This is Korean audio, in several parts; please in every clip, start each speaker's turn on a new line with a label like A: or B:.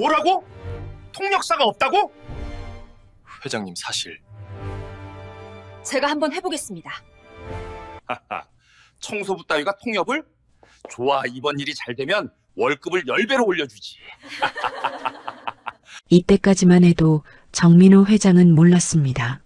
A: 뭐라고? 통역사가 없다고?
B: 회장님 사실
C: 제가 한번 해보겠습니다.
A: 하하, 청소부 따위가 통역을? 좋아, 이번 일이 잘 되면 월급을 10배로 올려주지.
D: 이때까지만 해도 정민호 회장은 몰랐습니다.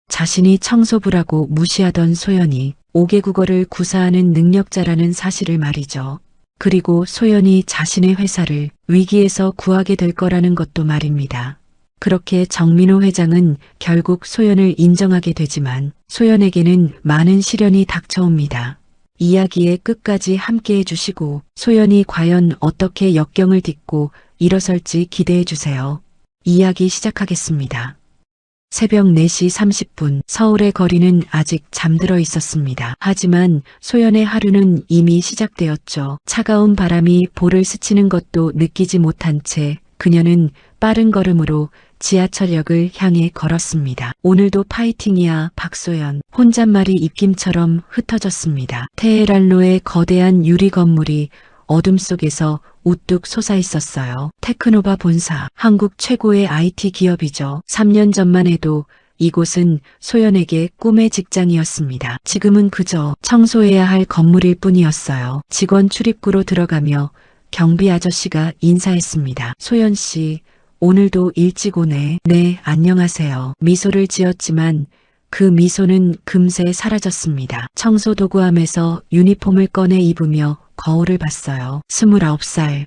D: 자신이 청소부라고 무시하던 소연이 5개 국어를 구사하는 능력자라는 사실을 말이죠. 그리고 소연이 자신의 회사를 위기에서 구하게 될 거라는 것도 말입니다. 그렇게 정민호 회장은 결국 소연을 인정하게 되지만 소연에게는 많은 시련이 닥쳐옵니다. 이야기의 끝까지 함께해 주시고 소연이 과연 어떻게 역경을 딛고 일어설지 기대해 주세요. 이야기 시작하겠습니다. 새벽 4시 30분 서울의 거리는 아직 잠들어 있었습니다. 하지만 소연의 하루는 이미 시작되었죠. 차가운 바람이 볼을 스치는 것도 느끼지 못한 채 그녀는 빠른 걸음으로 지하철역을 향해 걸었습니다. 오늘도 파이팅이야 박소연. 혼잣말이 입김처럼 흩어졌습니다. 테헤란로의 거대한 유리 건물이 어둠 속에서 우뚝 솟아 있었어요. 테크노바 본사, 한국 최고의 IT 기업이죠. 3년 전만 해도 이곳은 소연에게 꿈의 직장이었습니다. 지금은 그저 청소해야 할 건물일 뿐이었어요. 직원 출입구로 들어가며 경비 아저씨가 인사했습니다. 소연 씨, 오늘도 일찍 오네. 네, 안녕하세요. 미소를 지었지만 그 미소는 금세 사라졌습니다. 청소 도구함에서 유니폼을 꺼내 입으며 거울을 봤어요. 29살.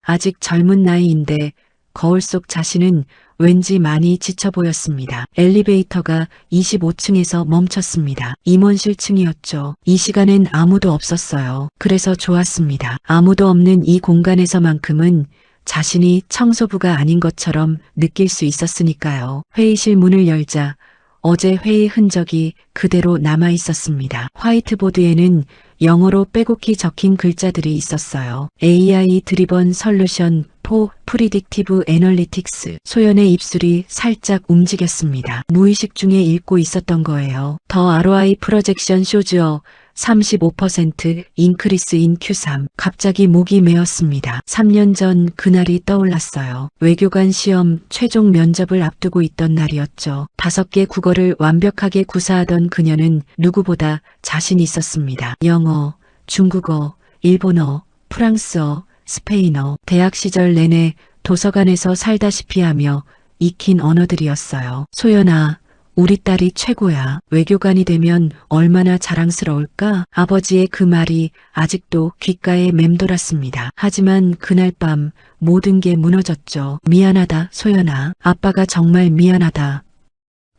D: 아직 젊은 나이인데 거울 속 자신은 왠지 많이 지쳐 보였습니다. 엘리베이터가 25층에서 멈췄습니다. 임원실 층이었죠. 이 시간엔 아무도 없었어요. 그래서 좋았습니다. 아무도 없는 이 공간에서만큼은 자신이 청소부가 아닌 것처럼 느낄 수 있었으니까요. 회의실 문을 열자 어제 회의 흔적이 그대로 남아 있었습니다. 화이트보드에는 영어로 빼곡히 적힌 글자들이 있었어요. AI 드리번 솔루션 포 프리딕티브 애널리틱스. 소연의 입술이 살짝 움직였습니다. 무의식 중에 읽고 있었던 거예요. 더 ROI 프로젝션 쇼즈어 35% 인크리스 인 Q3. 갑자기 목이 메었습니다. 3년 전 그날이 떠올랐어요. 외교관 시험 최종 면접을 앞두고 있던 날이었죠. 5개 국어를 완벽하게 구사하던 그녀는 누구보다 자신 있었습니다. 영어, 중국어, 일본어, 프랑스어, 스페인어. 대학 시절 내내 도서관에서 살다시피 하며 익힌 언어들이었어요. 소연아, 우리 딸이 최고야. 외교관이 되면 얼마나 자랑스러울까? 아버지의 그 말이 아직도 귓가에 맴돌았습니다. 하지만 그날 밤 모든 게 무너졌죠. 미안하다, 소연아. 아빠가 정말 미안하다.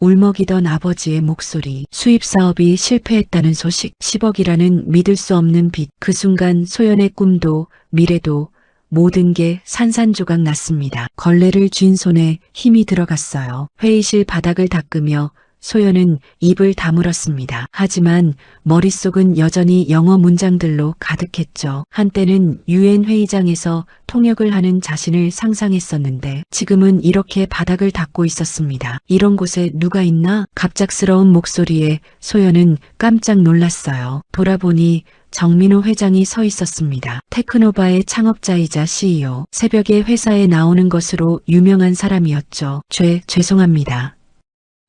D: 울먹이던 아버지의 목소리. 수입 사업이 실패했다는 소식. 10억이라는 믿을 수 없는 빚. 그 순간 소연의 꿈도 미래도 모든 게 산산조각 났습니다. 걸레를 쥔 손에 힘이 들어갔어요. 회의실 바닥을 닦으며 소연은 입을 다물었습니다. 하지만 머릿속은 여전히 영어 문장들로 가득했죠. 한때는 유엔 회의장에서 통역을 하는 자신을 상상했었는데 지금은 이렇게 바닥을 닦고 있었습니다. 이런 곳에 누가 있나? 갑작스러운 목소리에 소연은 깜짝 놀랐어요. 돌아보니 정민호 회장이 서 있었습니다. 테크노바의 창업자이자 CEO. 새벽에 회사에 나오는 것으로 유명한 사람이었죠. 죄송합니다.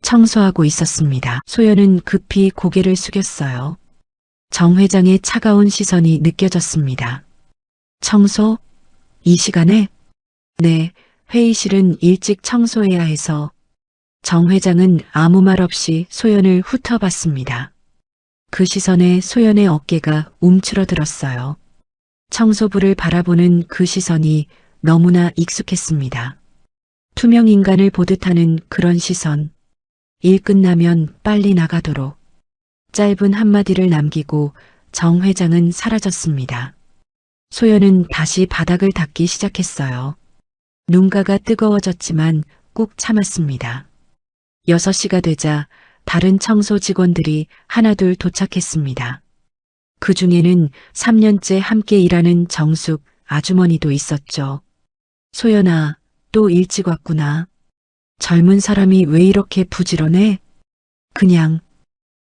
D: 청소하고 있었습니다. 소연은 급히 고개를 숙였어요. 정 회장의 차가운 시선이 느껴졌습니다. 청소? 이 시간에? 네, 회의실은 일찍 청소해야 해서. 정 회장은 아무 말 없이 소연을 훑어봤습니다. 그 시선에 소연의 어깨가 움츠러들었어요. 청소부를 바라보는 그 시선이 너무나 익숙했습니다. 투명 인간을 보듯 하는 그런 시선. 일 끝나면 빨리 나가도록. 짧은 한마디를 남기고 정 회장은 사라졌습니다. 소연은 다시 바닥을 닦기 시작했어요. 눈가가 뜨거워졌지만 꾹 참았습니다. 6시가 되자 다른 청소 직원들이 하나둘 도착했습니다. 그 중에는 3년째 함께 일하는 정숙 아주머니도 있었죠. 소연아, 또 일찍 왔구나. 젊은 사람이 왜 이렇게 부지런해? 그냥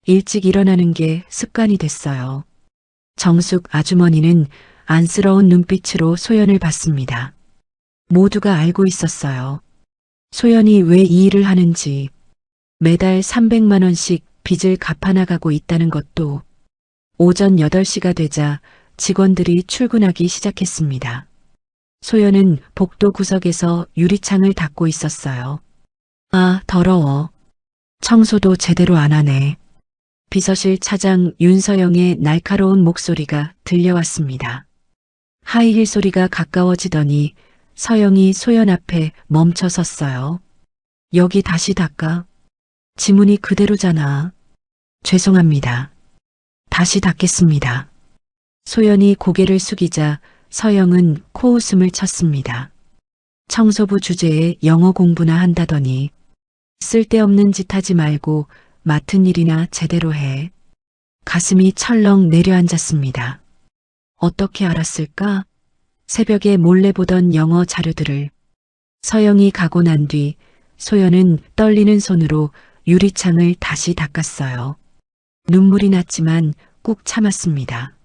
D: 일찍 일어나는 게 습관이 됐어요. 정숙 아주머니는 안쓰러운 눈빛으로 소연을 봤습니다. 모두가 알고 있었어요. 소연이 왜 이 일을 하는지, 매달 300만 원씩 빚을 갚아나가고 있다는 것도. 오전 8시가 되자 직원들이 출근하기 시작했습니다. 소연은 복도 구석에서 유리창을 닦고 있었어요. 아, 더러워. 청소도 제대로 안 하네. 비서실 차장 윤서영의 날카로운 목소리가 들려왔습니다. 하이힐 소리가 가까워지더니 서영이 소연 앞에 멈춰 섰어요. 여기 다시 닦아. 지문이 그대로잖아. 죄송합니다. 다시 닦겠습니다. 소연이 고개를 숙이자 서영은 코웃음을 쳤습니다. 청소부 주제에 영어 공부나 한다더니 쓸데없는 짓 하지 말고 맡은 일이나 제대로 해. 가슴이 철렁 내려앉았습니다. 어떻게 알았을까? 새벽에 몰래 보던 영어 자료들을. 서영이 가고 난 뒤 소연은 떨리는 손으로 유리창을 다시 닦았어요. 눈물이 났지만 꾹 참았습니다.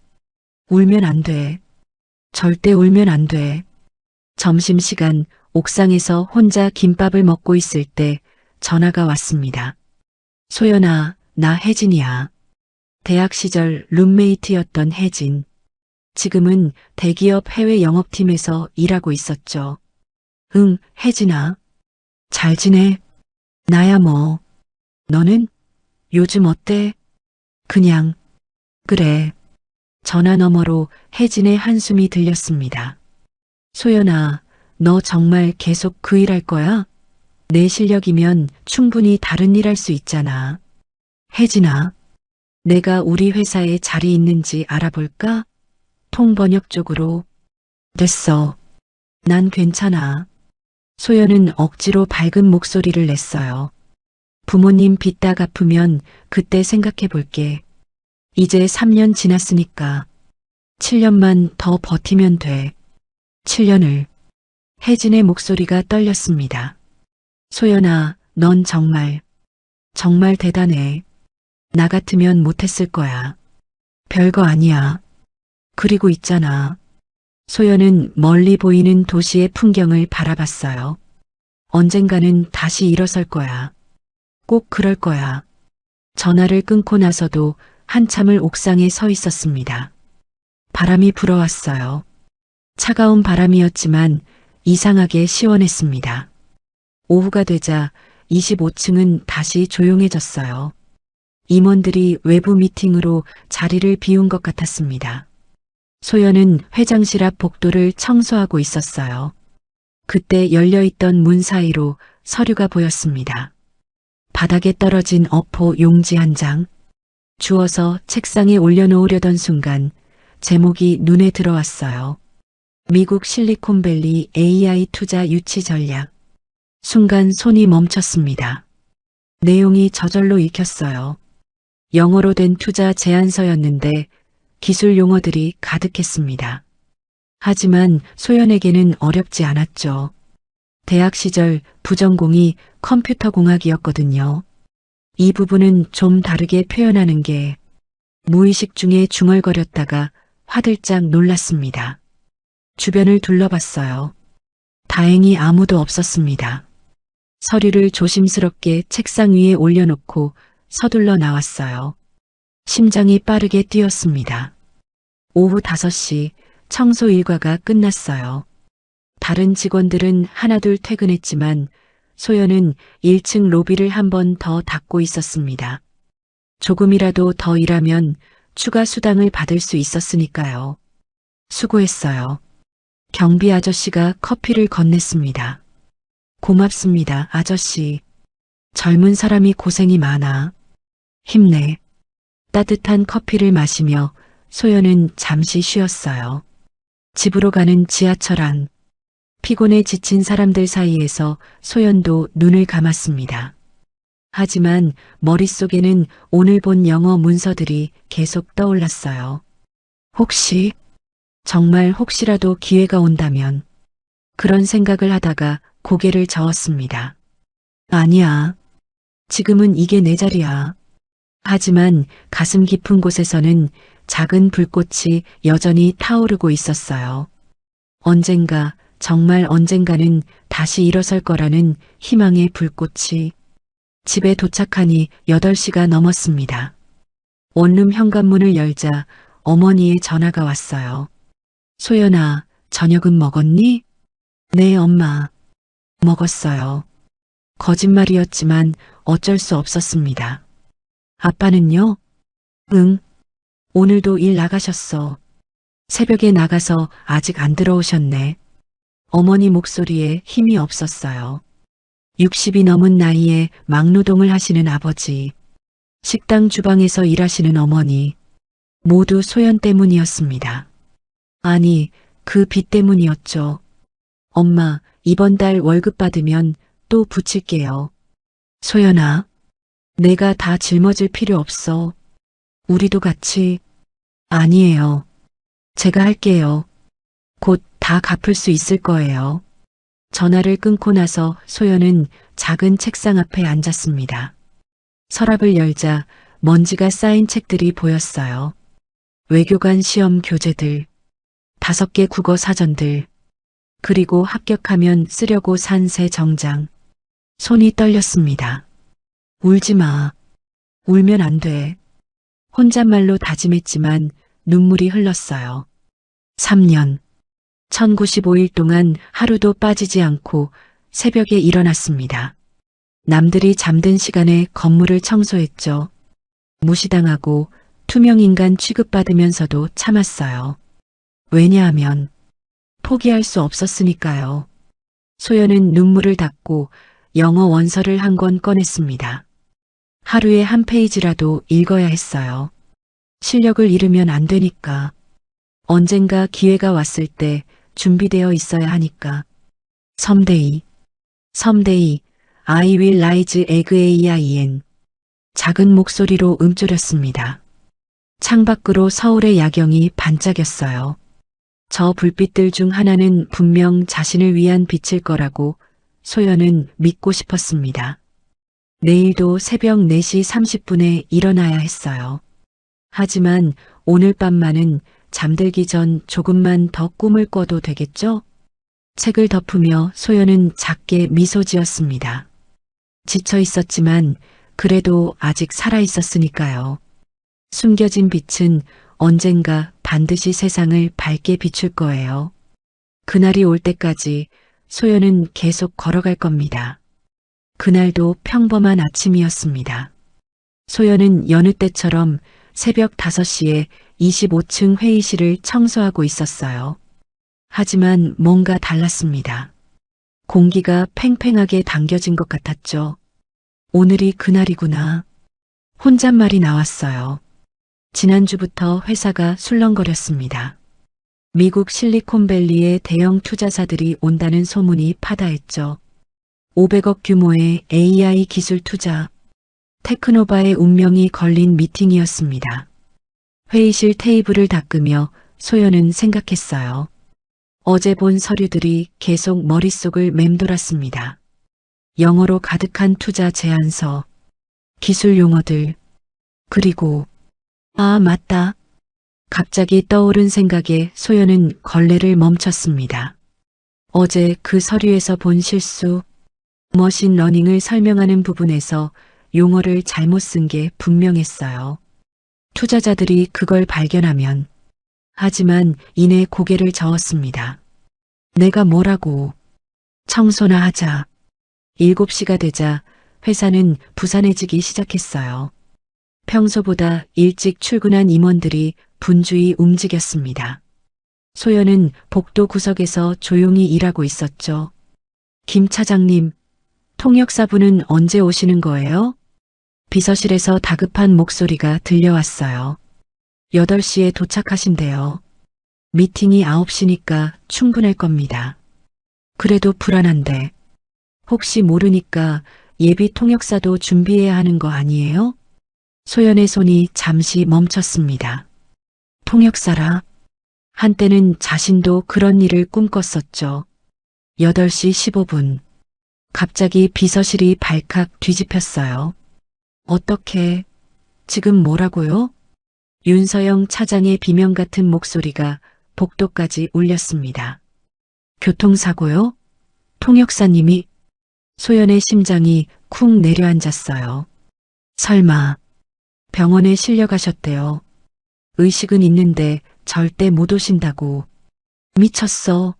D: 울면 안 돼. 절대 울면 안 돼. 점심시간 옥상에서 혼자 김밥을 먹고 있을 때 전화가 왔습니다. 소연아, 나 혜진이야. 대학 시절 룸메이트였던 혜진. 지금은 대기업 해외 영업팀에서 일하고 있었죠. 응, 혜진아. 잘 지내? 나야 뭐. 너는? 요즘 어때? 그냥. 그래. 전화 너머로 혜진의 한숨이 들렸습니다. 소연아, 너 정말 계속 그 일 할 거야? 내 실력이면 충분히 다른 일 할 수 있잖아. 혜진아, 내가 우리 회사에 자리 있는지 알아볼까? 통번역 쪽으로. 됐어. 난 괜찮아. 소연은 억지로 밝은 목소리를 냈어요. 부모님 빚 다 갚으면 그때 생각해 볼게. 이제 3년 지났으니까 7년만 더 버티면 돼. 7년을. 혜진의 목소리가 떨렸습니다. 소연아, 넌 정말 대단해. 나 같으면 못했을 거야. 별거 아니야. 그리고 있잖아. 소연은 멀리 보이는 도시의 풍경을 바라봤어요. 언젠가는 다시 일어설 거야. 꼭 그럴 거야. 전화를 끊고 나서도 한참을 옥상에 서 있었습니다. 바람이 불어왔어요. 차가운 바람이었지만 이상하게 시원했습니다. 오후가 되자 25층은 다시 조용해졌어요. 임원들이 외부 미팅으로 자리를 비운 것 같았습니다. 소연은 회장실 앞 복도를 청소하고 있었어요. 그때 열려있던 문 사이로 서류가 보였습니다. 바닥에 떨어진 어포 용지 한 장. 주워서 책상에 올려놓으려던 순간 제목이 눈에 들어왔어요. 미국 실리콘밸리 AI 투자 유치 전략. 순간 손이 멈췄습니다. 내용이 저절로 읽혔어요. 영어로 된 투자 제안서였는데 기술 용어들이 가득했습니다. 하지만 소연에게는 어렵지 않았죠. 대학 시절 부전공이 컴퓨터공학이었거든요. 이 부분은 좀 다르게 표현하는 게. 무의식 중에 중얼거렸다가 화들짝 놀랐습니다. 주변을 둘러봤어요. 다행히 아무도 없었습니다. 서류를 조심스럽게 책상 위에 올려놓고 서둘러 나왔어요. 심장이 빠르게 뛰었습니다. 오후 5시 청소 일과가 끝났어요. 다른 직원들은 하나둘 퇴근했지만 소연은 1층 로비를 한 번 더 닦고 있었습니다. 조금이라도 더 일하면 추가 수당을 받을 수 있었으니까요. 수고했어요. 경비 아저씨가 커피를 건넸습니다. 고맙습니다, 아저씨. 젊은 사람이 고생이 많아. 힘내. 따뜻한 커피를 마시며 소연은 잠시 쉬었어요. 집으로 가는 지하철 안. 피곤에 지친 사람들 사이에서 소연도 눈을 감았습니다. 하지만 머릿속에는 오늘 본 영어 문서들이 계속 떠올랐어요. 혹시, 정말 혹시라도 기회가 온다면. 그런 생각을 하다가 고개를 저었습니다. 아니야. 지금은 이게 내 자리야. 하지만 가슴 깊은 곳에서는 작은 불꽃이 여전히 타오르고 있었어요. 언젠가 정말 언젠가는 다시 일어설 거라는 희망의 불꽃이. 집에 도착하니 8시가 넘었습니다. 원룸 현관문을 열자 어머니의 전화가 왔어요. 소연아, 저녁은 먹었니? 네, 엄마. 먹었어요. 거짓말이었지만 어쩔 수 없었습니다. 아빠는요? 응. 오늘도 일 나가셨어. 새벽에 나가서 아직 안 들어오셨네. 어머니 목소리에 힘이 없었어요. 60이 넘은 나이에 막노동을 하시는 아버지, 식당 주방에서 일하시는 어머니, 모두 소연 때문이었습니다. 아니, 그 빚 때문이었죠. 엄마, 이번 달 월급 받으면 또 붙일게요. 소연아, 내가 다 짊어질 필요 없어. 우리도 같이. 아니에요. 제가 할게요. 곧 다 갚을 수 있을 거예요. 전화를 끊고 나서 소연은 작은 책상 앞에 앉았습니다. 서랍을 열자 먼지가 쌓인 책들이 보였어요. 외교관 시험 교재들, 5개 국어 사전들, 그리고 합격하면 쓰려고 산 새 정장. 손이 떨렸습니다. 울지 마. 울면 안 돼. 혼잣말로 다짐했지만 눈물이 흘렀어요. 3년. 1095일 동안 하루도 빠지지 않고 새벽에 일어났습니다. 남들이 잠든 시간에 건물을 청소했죠. 무시당하고 투명인간 취급받으면서도 참았어요. 왜냐하면 포기할 수 없었으니까요. 소연은 눈물을 닦고 영어 원서를 한 권 꺼냈습니다. 하루에 한 페이지라도 읽어야 했어요. 실력을 잃으면 안 되니까. 언젠가 기회가 왔을 때 준비되어 있어야 하니까. someday, someday, I will rise again. 작은 목소리로 움츠렸습니다. 창밖으로 서울의 야경이 반짝였어요. 저 불빛들 중 하나는 분명 자신을 위한 빛일 거라고 소연은 믿고 싶었습니다. 내일도 새벽 4시 30분에 일어나야 했어요. 하지만 오늘 밤만은 잠들기 전 조금만 더 꿈을 꿔도 되겠죠? 책을 덮으며 소연은 작게 미소 지었습니다. 지쳐 있었지만 그래도 아직 살아 있었으니까요. 숨겨진 빛은 언젠가 반드시 세상을 밝게 비출 거예요. 그날이 올 때까지 소연은 계속 걸어갈 겁니다. 그날도 평범한 아침이었습니다. 소연은 여느 때처럼 새벽 5시에 25층 회의실을 청소하고 있었어요. 하지만 뭔가 달랐습니다. 공기가 팽팽하게 당겨진 것 같았죠. 오늘이 그날이구나. 혼잣말이 나왔어요. 지난주부터 회사가 술렁거렸습니다. 미국 실리콘밸리의 대형 투자사들이 온다는 소문이 파다했죠. 500억 규모의 AI 기술 투자, 테크노바의 운명이 걸린 미팅이었습니다. 회의실 테이블을 닦으며 소연은 생각했어요. 어제 본 서류들이 계속 머릿속을 맴돌았습니다. 영어로 가득한 투자 제안서, 기술 용어들, 그리고 아, 맞다. 갑자기 떠오른 생각에 소연은 걸레를 멈췄습니다. 어제 그 서류에서 본 실수, 머신러닝을 설명하는 부분에서 용어를 잘못 쓴 게 분명했어요. 투자자들이 그걸 발견하면, 하지만 이내 고개를 저었습니다. 내가 뭐라고. 청소나 하자. 7시가 되자 회사는 부산해지기 시작했어요. 평소보다 일찍 출근한 임원들이 분주히 움직였습니다. 소연은 복도 구석에서 조용히 일하고 있었죠. 김 차장님, 통역사분은 언제 오시는 거예요? 비서실에서 다급한 목소리가 들려왔어요. 8시에 도착하신대요. 미팅이 9시니까 충분할 겁니다. 그래도 불안한데. 혹시 모르니까 예비 통역사도 준비해야 하는 거 아니에요? 소연의 손이 잠시 멈췄습니다. 통역사라. 한때는 자신도 그런 일을 꿈꿨었죠. 8시 15분. 갑자기 비서실이 발칵 뒤집혔어요. 어떻게, 지금 뭐라고요? 윤서영 차장의 비명 같은 목소리가 복도까지 울렸습니다. 교통사고요? 통역사님이 소연의 심장이 쿵 내려앉았어요. 설마 병원에 실려가셨대요. 의식은 있는데 절대 못 오신다고. 미쳤어.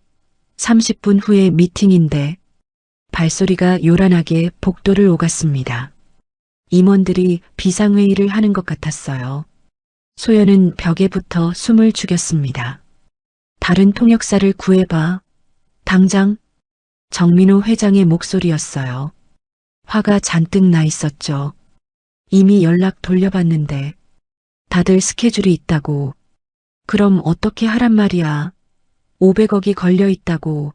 D: 30분 후에 미팅인데. 발소리가 요란하게 복도를 오갔습니다. 임원들이 비상회의를 하는 것 같았어요. 소연은 벽에 붙어 숨을 죽였습니다. 다른 통역사를 구해봐. 당장. 정민호 회장의 목소리였어요. 화가 잔뜩 나 있었죠. 이미 연락 돌려봤는데 다들 스케줄이 있다고. 그럼 어떻게 하란 말이야. 500억이 걸려 있다고.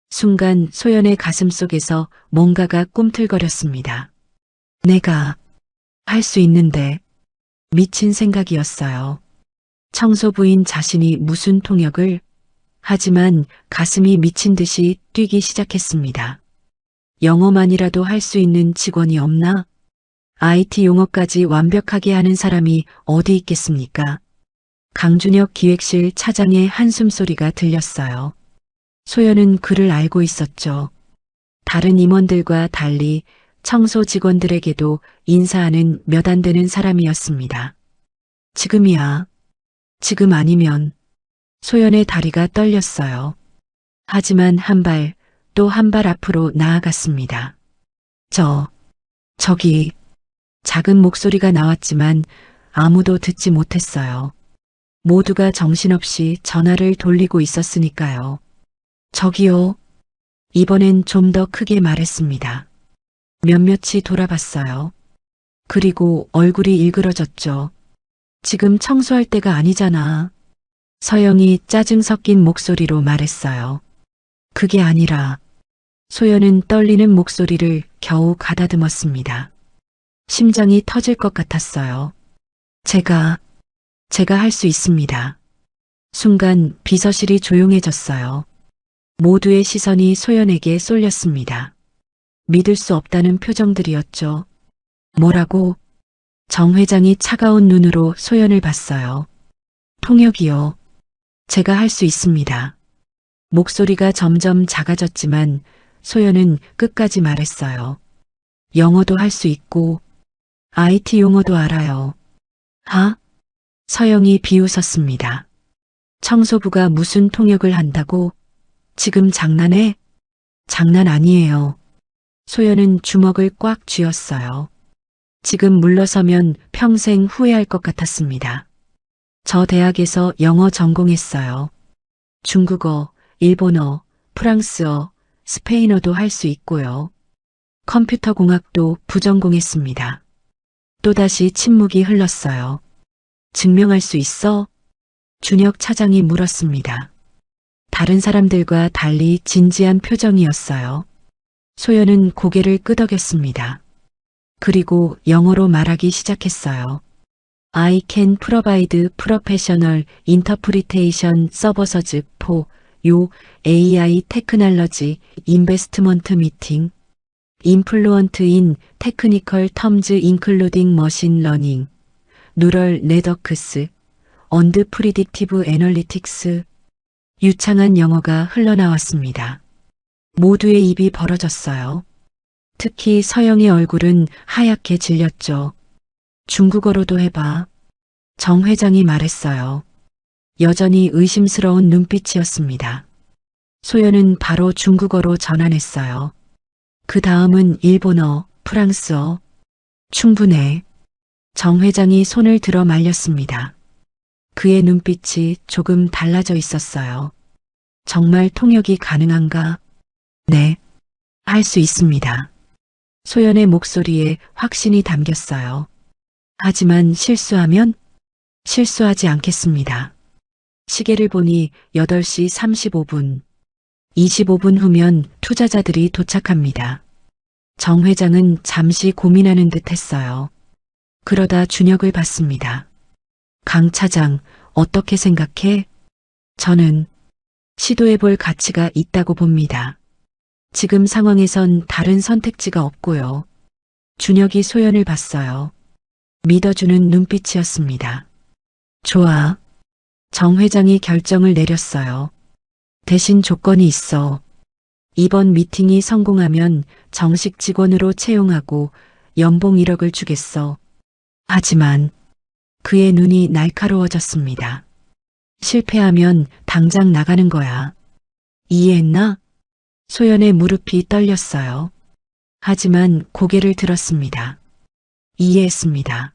D: 순간 소연의 가슴 속에서 뭔가가 꿈틀거렸습니다. 내가 할 수 있는데. 미친 생각이었어요. 청소부인 자신이 무슨 통역을. 하지만 가슴이 미친 듯이 뛰기 시작했습니다. 영어만이라도 할 수 있는 직원이 없나? IT 용어까지 완벽하게 하는 사람이 어디 있겠습니까? 강준혁 기획실 차장의 한숨 소리가 들렸어요. 소연은 그를 알고 있었죠. 다른 임원들과 달리 청소 직원들에게도 인사하는 몇 안 되는 사람이었습니다. 지금이야. 지금 아니면. 소연의 다리가 떨렸어요. 하지만 한 발, 또 한 발 앞으로 나아갔습니다. 저기, 작은 목소리가 나왔지만 아무도 듣지 못했어요. 모두가 정신없이 전화를 돌리고 있었으니까요. 저기요. 이번엔 좀 더 크게 말했습니다. 몇몇이 돌아봤어요. 그리고 얼굴이 일그러졌죠. 지금 청소할 때가 아니잖아. 서영이 짜증 섞인 목소리로 말했어요. 그게 아니라. 소연은 떨리는 목소리를 겨우 가다듬었습니다. 심장이 터질 것 같았어요. 제가 할 수 있습니다. 순간 비서실이 조용해졌어요. 모두의 시선이 소연에게 쏠렸습니다. 믿을 수 없다는 표정들이었죠. 뭐라고? 정 회장이 차가운 눈으로 소연을 봤어요. 통역이요. 제가 할 수 있습니다. 목소리가 점점 작아졌지만 소연은 끝까지 말했어요. 영어도 할 수 있고 IT 용어도 알아요. 서영이 비웃었습니다. 청소부가 무슨 통역을 한다고? 지금 장난해? 장난 아니에요. 소연은 주먹을 꽉 쥐었어요. 지금 물러서면 평생 후회할 것 같았습니다. 저 대학에서 영어 전공했어요. 중국어, 일본어, 프랑스어, 스페인어도 할 수 있고요. 컴퓨터 공학도 부전공했습니다. 또다시 침묵이 흘렀어요. 증명할 수 있어? 준혁 차장이 물었습니다. 다른 사람들과 달리 진지한 표정이었어요. 소연은 고개를 끄덕였습니다. 그리고 영어로 말하기 시작했어요. I can provide professional interpretation services for your AI technology investment meeting. Influent in technical terms including machine learning, neural networks, and predictive analytics. 유창한 영어가 흘러나왔습니다. 모두의 입이 벌어졌어요. 특히 서영의 얼굴은 하얗게 질렸죠. 중국어로도 해봐. 정 회장이 말했어요. 여전히 의심스러운 눈빛이었습니다. 소연은 바로 중국어로 전환했어요. 그 다음은 일본어, 프랑스어. 충분해. 정 회장이 손을 들어 말렸습니다. 그의 눈빛이 조금 달라져 있었어요. 정말 통역이 가능한가? 네, 할 수 있습니다. 소연의 목소리에 확신이 담겼어요. 하지만 실수하면? 실수하지 않겠습니다. 시계를 보니 8시 35분. 25분 후면 투자자들이 도착합니다. 정 회장은 잠시 고민하는 듯 했어요. 그러다 준혁을 봤습니다. 강 차장, 어떻게 생각해? 저는 시도해볼 가치가 있다고 봅니다. 지금 상황에선 다른 선택지가 없고요. 준혁이 소연을 봤어요. 믿어주는 눈빛이었습니다. 좋아. 정 회장이 결정을 내렸어요. 대신 조건이 있어. 이번 미팅이 성공하면 정식 직원으로 채용하고 연봉 1억을 주겠어. 하지만 그의 눈이 날카로워졌습니다. 실패하면 당장 나가는 거야. 이해했나? 소연의 무릎이 떨렸어요. 하지만 고개를 들었습니다. 이해했습니다.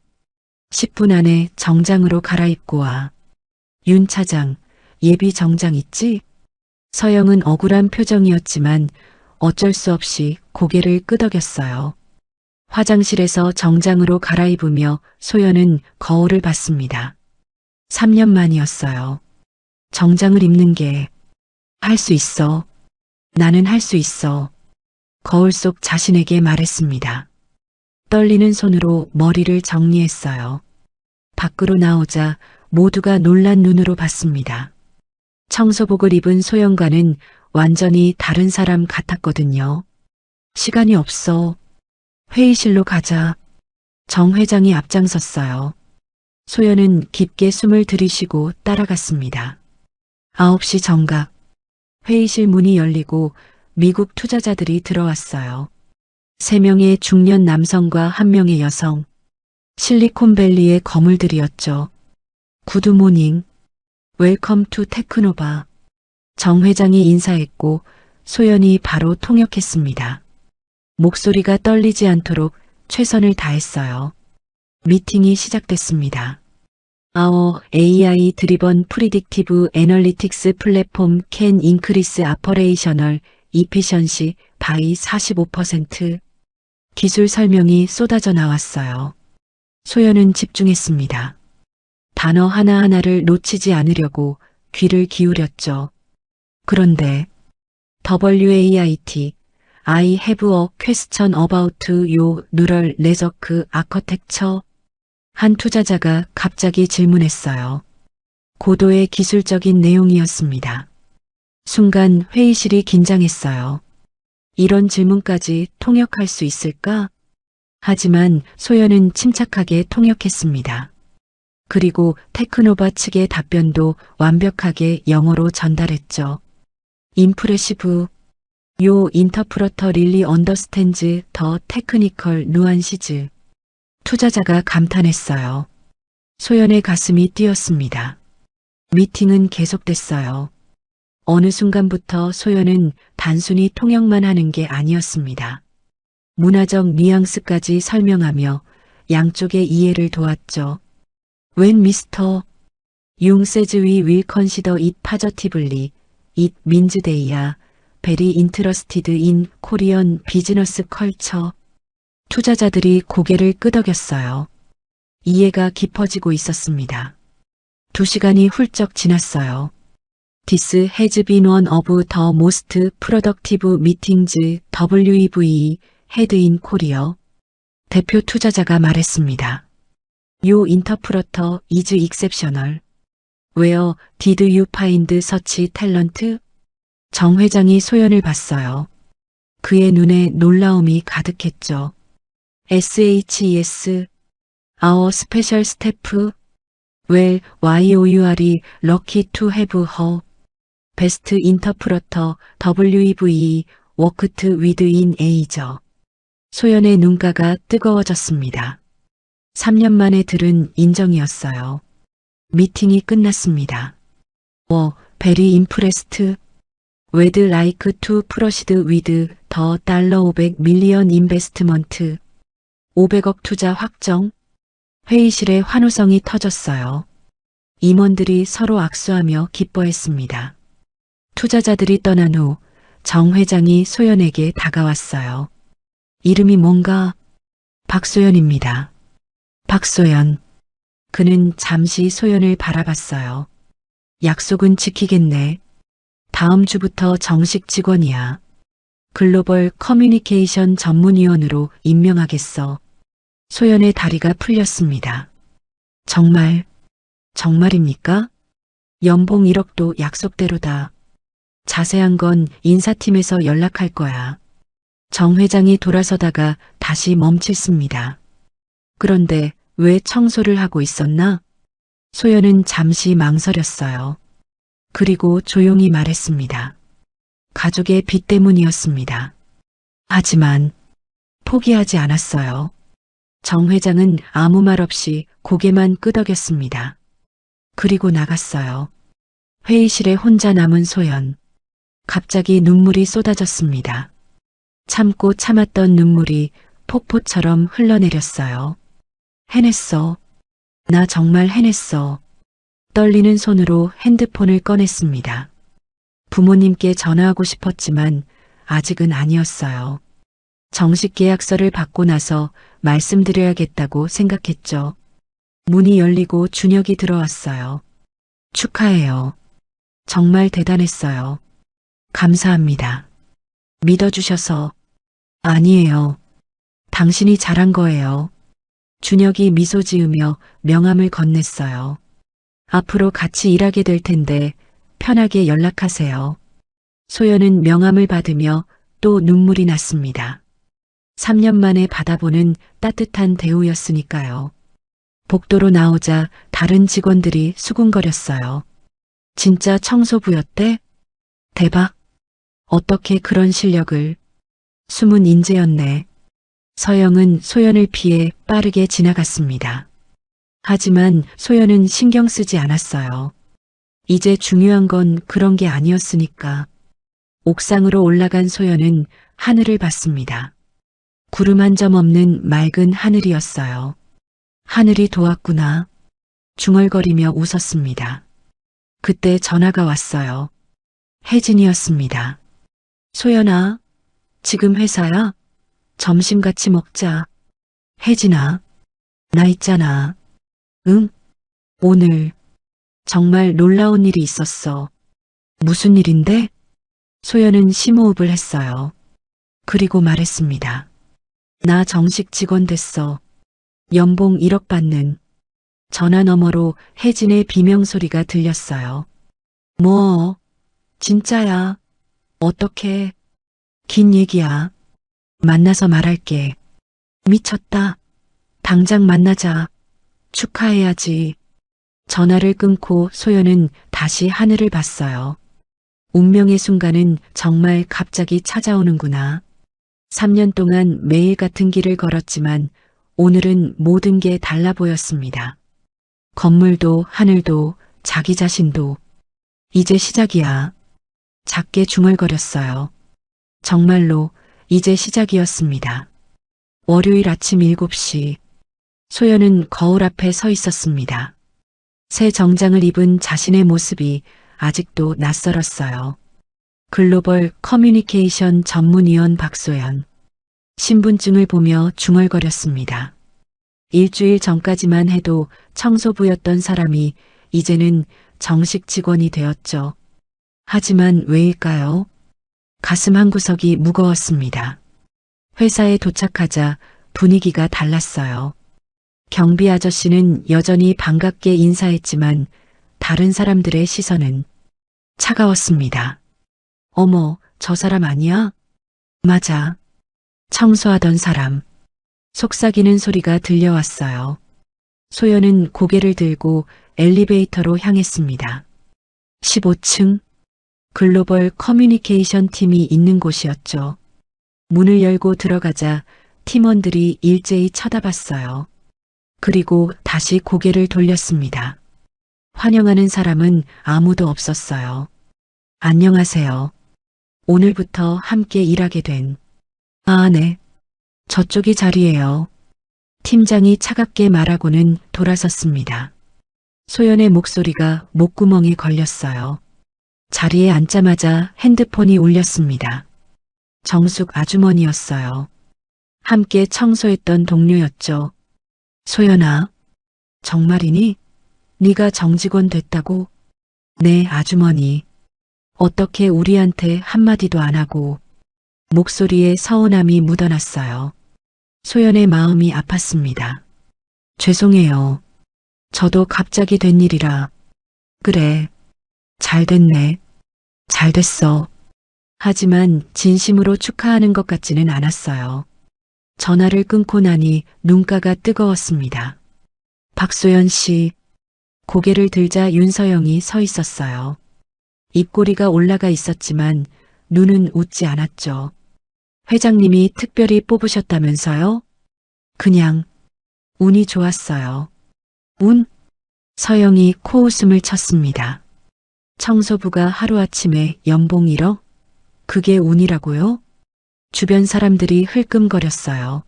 D: 10분 안에 정장으로 갈아입고 와. 윤 차장, 예비 정장 있지? 서영은 억울한 표정이었지만 어쩔 수 없이 고개를 끄덕였어요. 화장실에서 정장으로 갈아입으며 소연은 거울을 봤습니다. 3년 만이었어요. 정장을 입는 게 할 수 있어. 나는 할 수 있어. 거울 속 자신에게 말했습니다. 떨리는 손으로 머리를 정리했어요. 밖으로 나오자 모두가 놀란 눈으로 봤습니다. 청소복을 입은 소영과는 완전히 다른 사람 같았거든요. 시간이 없어. 회의실로 가자. 정 회장이 앞장섰어요. 소연은 깊게 숨을 들이쉬고 따라갔습니다. 9시 정각. 회의실 문이 열리고 미국 투자자들이 들어왔어요. 3명의 중년 남성과 1명의 여성. 실리콘밸리의 거물들이었죠. 구드모닝. 웰컴 투 테크노바. 정 회장이 인사했고 소연이 바로 통역했습니다. 목소리가 떨리지 않도록 최선을 다했어요. 미팅이 시작됐습니다. Our AI Driven Predictive Analytics Platform can increase operational efficiency by 45%. 기술 설명이 쏟아져 나왔어요. 소연은 집중했습니다. 단어 하나하나를 놓치지 않으려고 귀를 기울였죠. 그런데 WAIT, I have a question about your neural network architecture. 한 투자자가 갑자기 질문했어요. 고도의 기술적인 내용이었습니다. 순간 회의실이 긴장했어요. 이런 질문까지 통역할 수 있을까? 하지만 소연은 침착하게 통역했습니다. 그리고 테크노바 측의 답변도 완벽하게 영어로 전달했죠. 임프레시브. 요 인터프러터 릴리 언더스탠즈 더 테크니컬 누안시즈. 투자자가 감탄했어요. 소연의 가슴이 뛰었습니다. 미팅은 계속됐어요. 어느 순간부터 소연은 단순히 통역만 하는 게 아니었습니다. 문화적 뉘앙스까지 설명하며 양쪽의 이해를 도왔죠. When Mr. Jung says we will consider it positively, it means they are very interested in Korean business culture. 투자자들이 고개를 끄덕였어요. 이해가 깊어지고 있었습니다. 2시간이 훌쩍 지났어요. This has been one of the most productive meetings WEV had in Korea. 대표 투자자가 말했습니다. Your interpreter is exceptional. Where did you find such talent? 정 회장이 소연을 봤어요. 그의 눈에 놀라움이 가득했죠. SHES, our special staff. Well, YOURE lucky to have her. Best interpreter WEV worked with in Asia. 소연의 눈가가 뜨거워졌습니다. 3년 만에 들은 인정이었어요. 미팅이 끝났습니다. very impressed. We'd like to proceed with the $500 million investment. 500억 투자 확정. 회의실에 환호성이 터졌어요. 임원들이 서로 악수하며 기뻐했습니다. 투자자들이 떠난 후 정 회장이 소연에게 다가왔어요. 이름이 뭔가? 박소연입니다. 박소연. 그는 잠시 소연을 바라봤어요. 약속은 지키겠네. 다음 주부터 정식 직원이야. 글로벌 커뮤니케이션 전문위원으로 임명하겠어. 소연의 다리가 풀렸습니다. 정말입니까? 연봉 1억도 약속대로다. 자세한 건 인사팀에서 연락할 거야. 정 회장이 돌아서다가 다시 멈췄습니다. 그런데 왜 청소를 하고 있었나? 소연은 잠시 망설였어요. 그리고 조용히 말했습니다. 가족의 빚 때문이었습니다. 하지만 포기하지 않았어요. 정 회장은 아무 말 없이 고개만 끄덕였습니다. 그리고 나갔어요. 회의실에 혼자 남은 소연. 갑자기 눈물이 쏟아졌습니다. 참고 참았던 눈물이 폭포처럼 흘러내렸어요. 해냈어. 나 정말 해냈어. 떨리는 손으로 핸드폰을 꺼냈습니다. 부모님께 전화하고 싶었지만 아직은 아니었어요. 정식 계약서를 받고 나서 말씀드려야겠다고 생각했죠. 문이 열리고 준혁이 들어왔어요. 축하해요. 정말 대단했어요. 감사합니다. 믿어주셔서. 아니에요. 당신이 잘한 거예요. 준혁이 미소 지으며 명함을 건넸어요. 앞으로 같이 일하게 될 텐데 편하게 연락하세요. 소연은 명함을 받으며 또 눈물이 났습니다. 3년 만에 받아보는 따뜻한 대우였으니까요. 복도로 나오자 다른 직원들이 수군거렸어요. 진짜 청소부였대? 대박. 어떻게 그런 실력을. 숨은 인재였네. 서영은 소연을 피해 빠르게 지나갔습니다. 하지만 소연은 신경 쓰지 않았어요. 이제 중요한 건 그런 게 아니었으니까. 옥상으로 올라간 소연은 하늘을 봤습니다. 구름 한 점 없는 맑은 하늘이었어요. 하늘이 도왔구나. 중얼거리며 웃었습니다. 그때 전화가 왔어요. 혜진이었습니다. 소연아, 지금 회사야? 점심 같이 먹자. 혜진아, 나 있잖아. 응? 오늘 정말 놀라운 일이 있었어. 무슨 일인데? 소연은 심호흡을 했어요. 그리고 말했습니다. 나 정식 직원 됐어. 연봉 1억 받는. 전화 너머로 혜진의 비명소리가 들렸어요. 뭐, 진짜야. 어떻게? 긴 얘기야. 만나서 말할게. 미쳤다. 당장 만나자. 축하해야지. 전화를 끊고 소연은 다시 하늘을 봤어요. 운명의 순간은 정말 갑자기 찾아오는구나. 3년 동안 매일 같은 길을 걸었지만 오늘은 모든 게 달라 보였습니다. 건물도 하늘도 자기 자신도. 이제 시작이야. 작게 중얼거렸어요. 정말로 이제 시작이었습니다. 월요일 아침 7시. 소연은 거울 앞에 서 있었습니다. 새 정장을 입은 자신의 모습이 아직도 낯설었어요. 글로벌 커뮤니케이션 전문위원 박소연. 신분증을 보며 중얼거렸습니다. 일주일 전까지만 해도 청소부였던 사람이 이제는 정식 직원이 되었죠. 하지만 왜일까요? 가슴 한구석이 무거웠습니다. 회사에 도착하자 분위기가 달랐어요. 경비 아저씨는 여전히 반갑게 인사했지만 다른 사람들의 시선은 차가웠습니다. 어머, 저 사람 아니야? 맞아. 청소하던 사람. 속삭이는 소리가 들려왔어요. 소연은 고개를 들고 엘리베이터로 향했습니다. 15층. 글로벌 커뮤니케이션 팀이 있는 곳이었죠. 문을 열고 들어가자 팀원들이 일제히 쳐다봤어요. 그리고 다시 고개를 돌렸습니다. 환영하는 사람은 아무도 없었어요. 안녕하세요. 오늘부터 함께 일하게 된. 아, 네. 저쪽이 자리예요. 팀장이 차갑게 말하고는 돌아섰습니다. 소연의 목소리가 목구멍에 걸렸어요. 자리에 앉자마자 핸드폰이 울렸습니다. 정숙 아주머니였어요. 함께 청소했던 동료였죠. 소연아, 정말이니? 네가 정직원 됐다고? 네, 아주머니. 어떻게 우리한테 한마디도 안 하고. 목소리에 서운함이 묻어났어요. 소연의 마음이 아팠습니다. 죄송해요. 저도 갑자기 된 일이라. 그래. 잘 됐네. 잘 됐어. 하지만 진심으로 축하하는 것 같지는 않았어요. 전화를 끊고 나니 눈가가 뜨거웠습니다. 박소연 씨. 고개를 들자 윤서영이 서 있었어요. 입꼬리가 올라가 있었지만 눈은 웃지 않았죠. 회장님이 특별히 뽑으셨다면서요? 그냥 운이 좋았어요. 운? 서영이 코웃음을 쳤습니다. 청소부가 하루아침에 연봉 1억? 그게 운이라고요? 주변 사람들이 흘끔거렸어요.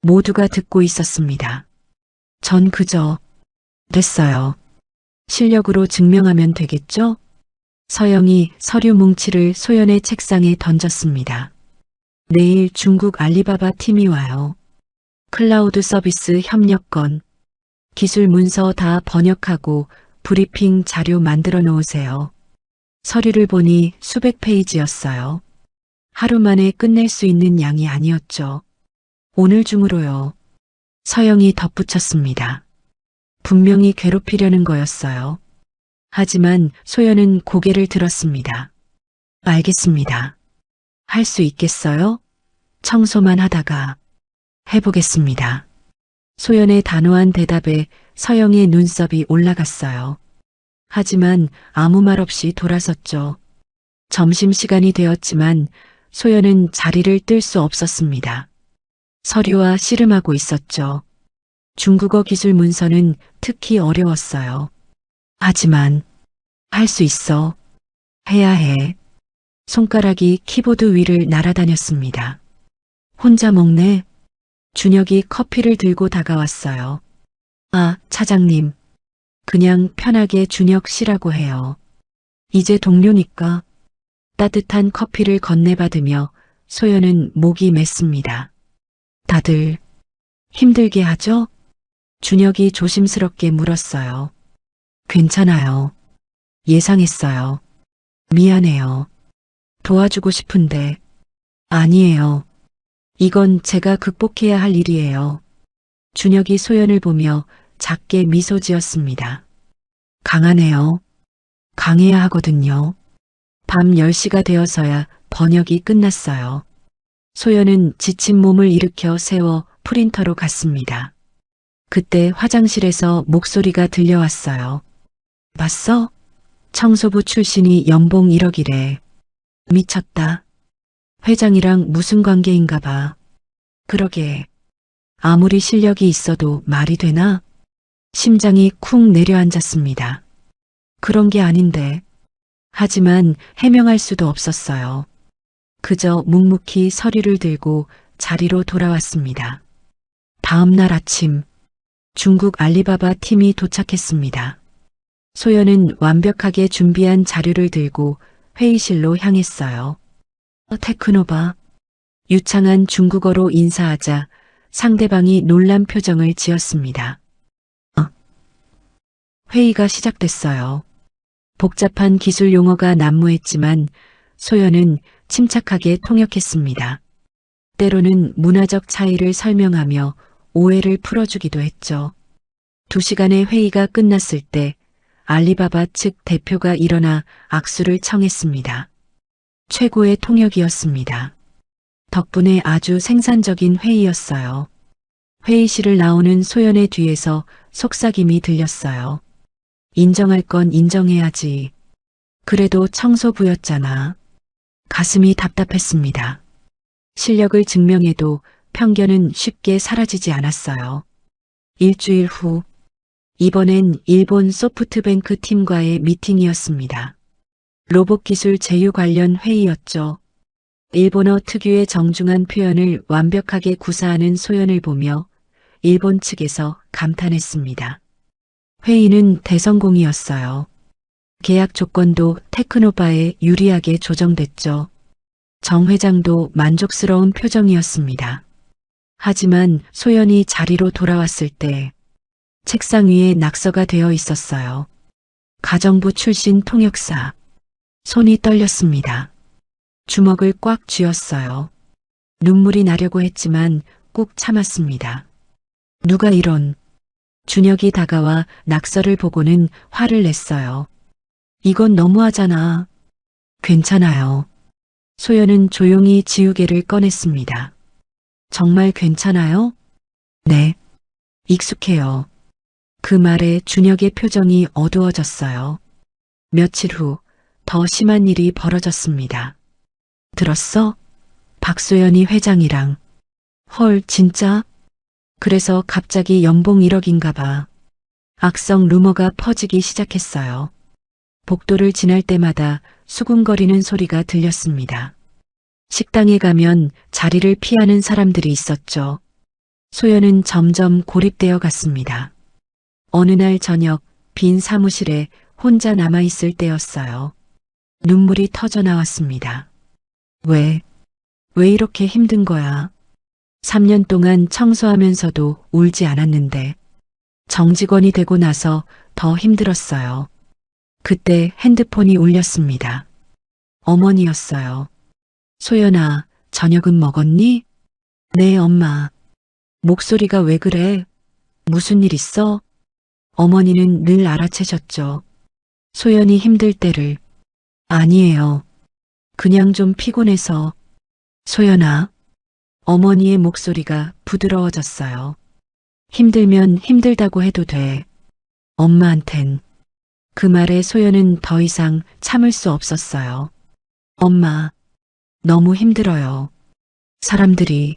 D: 모두가 듣고 있었습니다. 전 그저 됐어요. 실력으로 증명하면 되겠죠? 서영이 서류 뭉치를 소연의 책상에 던졌습니다. 내일 중국 알리바바 팀이 와요. 클라우드 서비스 협력건, 기술 문서 다 번역하고 브리핑 자료 만들어 놓으세요. 서류를 보니 수백 페이지였어요. 하루 만에 끝낼 수 있는 양이 아니었죠. 오늘 중으로요. 서영이 덧붙였습니다. 분명히 괴롭히려는 거였어요. 하지만 소연은 고개를 들었습니다. 알겠습니다. 할 수 있겠어요? 청소만 하다가 해보겠습니다. 소연의 단호한 대답에 서영의 눈썹이 올라갔어요. 하지만 아무 말 없이 돌아섰죠. 점심시간이 되었지만 소연은 자리를 뜰 수 없었습니다. 서류와 씨름하고 있었죠. 중국어 기술 문서는 특히 어려웠어요. 하지만 할 수 있어. 해야 해. 손가락이 키보드 위를 날아다녔습니다. 혼자 먹네. 준혁이 커피를 들고 다가왔어요. 아, 차장님. 그냥 편하게 준혁 씨라고 해요. 이제 동료니까. 따뜻한 커피를 건네받으며 소연은 목이 맸습니다. 다들 힘들게 하죠? 준혁이 조심스럽게 물었어요. 괜찮아요. 예상했어요. 미안해요. 도와주고 싶은데. 아니에요. 이건 제가 극복해야 할 일이에요. 준혁이 소연을 보며 작게 미소 지었습니다. 강하네요. 강해야 하거든요. 밤 10시가 되어서야 번역이 끝났어요. 소연은 지친 몸을 일으켜 세워 프린터로 갔습니다. 그때 화장실에서 목소리가 들려왔어요. 봤어? 청소부 출신이 연봉 1억이래. 미쳤다. 회장이랑 무슨 관계인가 봐. 그러게. 아무리 실력이 있어도 말이 되나? 심장이 쿵 내려앉았습니다. 그런 게 아닌데. 하지만 해명할 수도 없었어요. 그저 묵묵히 서류를 들고 자리로 돌아왔습니다. 다음 날 아침, 중국 알리바바 팀이 도착했습니다. 소연은 완벽하게 준비한 자료를 들고 회의실로 향했어요. 테크노바. 유창한 중국어로 인사하자 상대방이 놀란 표정을 지었습니다. 회의가 시작됐어요. 복잡한 기술 용어가 난무했지만 소연은 침착하게 통역했습니다. 때로는 문화적 차이를 설명하며 오해를 풀어주기도 했죠. 2시간의 회의가 끝났을 때 알리바바 측 대표가 일어나 악수를 청했습니다. 최고의 통역이었습니다. 덕분에 아주 생산적인 회의였어요. 회의실을 나오는 소연의 뒤에서 속삭임이 들렸어요. 인정할 건 인정해야지. 그래도 청소부였잖아. 가슴이 답답했습니다. 실력을 증명해도 편견은 쉽게 사라지지 않았어요. 일주일 후, 이번엔 일본 소프트뱅크 팀과의 미팅이었습니다. 로봇 기술 제휴 관련 회의였죠. 일본어 특유의 정중한 표현을 완벽하게 구사하는 소연을 보며 일본 측에서 감탄했습니다. 회의는 대성공이었어요. 계약 조건도 테크노바에 유리하게 조정됐죠. 정 회장도 만족스러운 표정이었습니다. 하지만 소연이 자리로 돌아왔을 때 책상 위에 낙서가 되어 있었어요. 가정부 출신 통역사. 손이 떨렸습니다. 주먹을 꽉 쥐었어요. 눈물이 나려고 했지만 꾹 참았습니다. 누가 이런. 준혁이 다가와 낙서를 보고는 화를 냈어요. 이건 너무하잖아. 괜찮아요. 소연은 조용히 지우개를 꺼냈습니다. 정말 괜찮아요? 네. 익숙해요. 그 말에 준혁의 표정이 어두워졌어요. 며칠 후 더 심한 일이 벌어졌습니다. 들었어? 박소연이 회장이랑. 헐, 진짜? 그래서 갑자기 연봉 1억인가 봐. 악성 루머가 퍼지기 시작했어요. 복도를 지날 때마다 수군거리는 소리가 들렸습니다. 식당에 가면 자리를 피하는 사람들이 있었죠. 소연은 점점 고립되어 갔습니다. 어느 날 저녁 빈 사무실에 혼자 남아있을 때였어요. 눈물이 터져 나왔습니다. 왜 이렇게 힘든 거야? 3년 동안 청소하면서도 울지 않았는데 정직원이 되고 나서 더 힘들었어요. 그때 핸드폰이 울렸습니다. 어머니였어요. 소연아, 저녁은 먹었니? 네, 엄마. 목소리가 왜 그래? 무슨 일 있어? 어머니는 늘 알아채셨죠. 소연이 힘들 때를. 아니에요. 그냥 좀 피곤해서. 소연아. 어머니의 목소리가 부드러워졌어요. 힘들면 힘들다고 해도 돼. 엄마한텐. 그 말에 소연은 더 이상 참을 수 없었어요. 엄마, 너무 힘들어요. 사람들이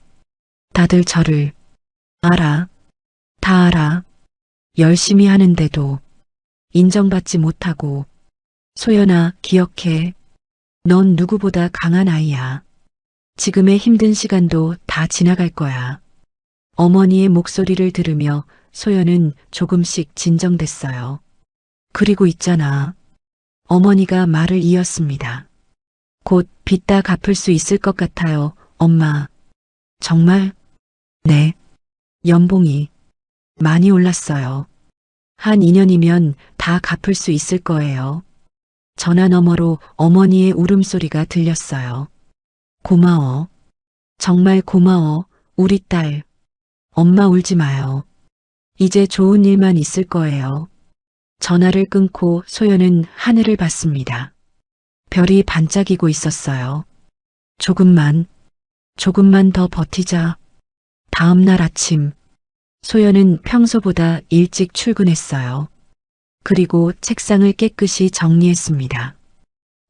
D: 다들 저를 알아. 다 알아. 열심히 하는데도 인정받지 못하고. 소연아, 기억해. 넌 누구보다 강한 아이야. 지금의 힘든 시간도 다 지나갈 거야. 어머니의 목소리를 들으며 소연은 조금씩 진정됐어요. 그리고 있잖아. 어머니가 말을 이었습니다. 곧 빚 다 갚을 수 있을 것 같아요, 엄마. 정말? 네. 연봉이 많이 올랐어요. 한 2년이면 다 갚을 수 있을 거예요. 전화 너머로 어머니의 울음소리가 들렸어요. 고마워. 정말 고마워, 우리 딸. 엄마 울지 마요. 이제 좋은 일만 있을 거예요. 전화를 끊고 소연은 하늘을 봤습니다. 별이 반짝이고 있었어요. 조금만 더 버티자. 다음 날 아침, 소연은 평소보다 일찍 출근했어요. 그리고 책상을 깨끗이 정리했습니다.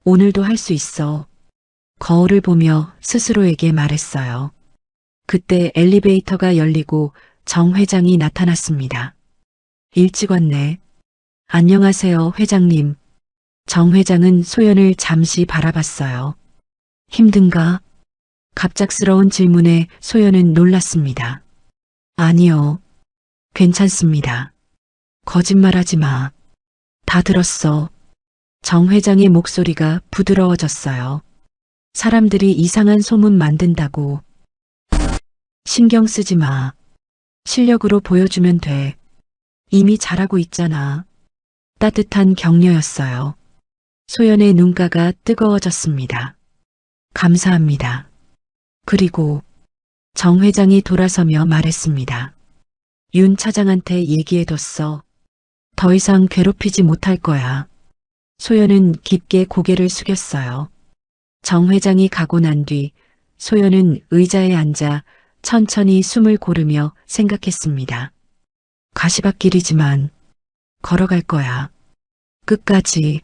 D: 오늘도 할 수 있어. 거울을 보며 스스로에게 말했어요. 그때 엘리베이터가 열리고 정 회장이 나타났습니다. 일찍 왔네. 안녕하세요, 회장님. 정 회장은 소연을 잠시 바라봤어요. 힘든가? 갑작스러운 질문에 소연은 놀랐습니다. 아니요. 괜찮습니다. 거짓말하지 마. 다 들었어. 정 회장의 목소리가 부드러워졌어요. 사람들이 이상한 소문 만든다고. 신경 쓰지 마. 실력으로 보여주면 돼. 이미 잘하고 있잖아. 따뜻한 격려였어요. 소연의 눈가가 뜨거워졌습니다. 감사합니다. 그리고 정 회장이 돌아서며 말했습니다. 윤 차장한테 얘기해뒀어. 더 이상 괴롭히지 못할 거야. 소연은 깊게 고개를 숙였어요. 정 회장이 가고 난 뒤 소연은 의자에 앉아 천천히 숨을 고르며 생각했습니다. 가시밭길이지만 걸어갈 거야. 끝까지.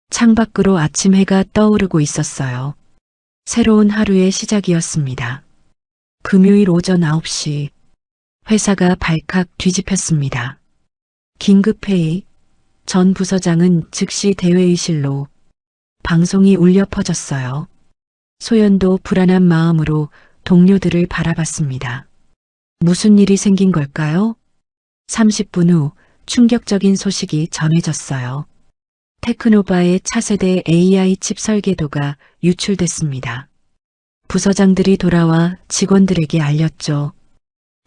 D: 창밖으로 아침 해가 떠오르고 있었어요. 새로운 하루의 시작이었습니다. 금요일 오전 9시 회사가 발칵 뒤집혔습니다. 긴급회의. 전 부서장은 즉시 대회의실로. 방송이 울려 퍼졌어요. 소연도 불안한 마음으로 동료들을 바라봤습니다. 무슨 일이 생긴 걸까요? 30분 후 충격적인 소식이 전해졌어요. 테크노바의 차세대 AI 칩 설계도가 유출됐습니다. 부서장들이 돌아와 직원들에게 알렸죠.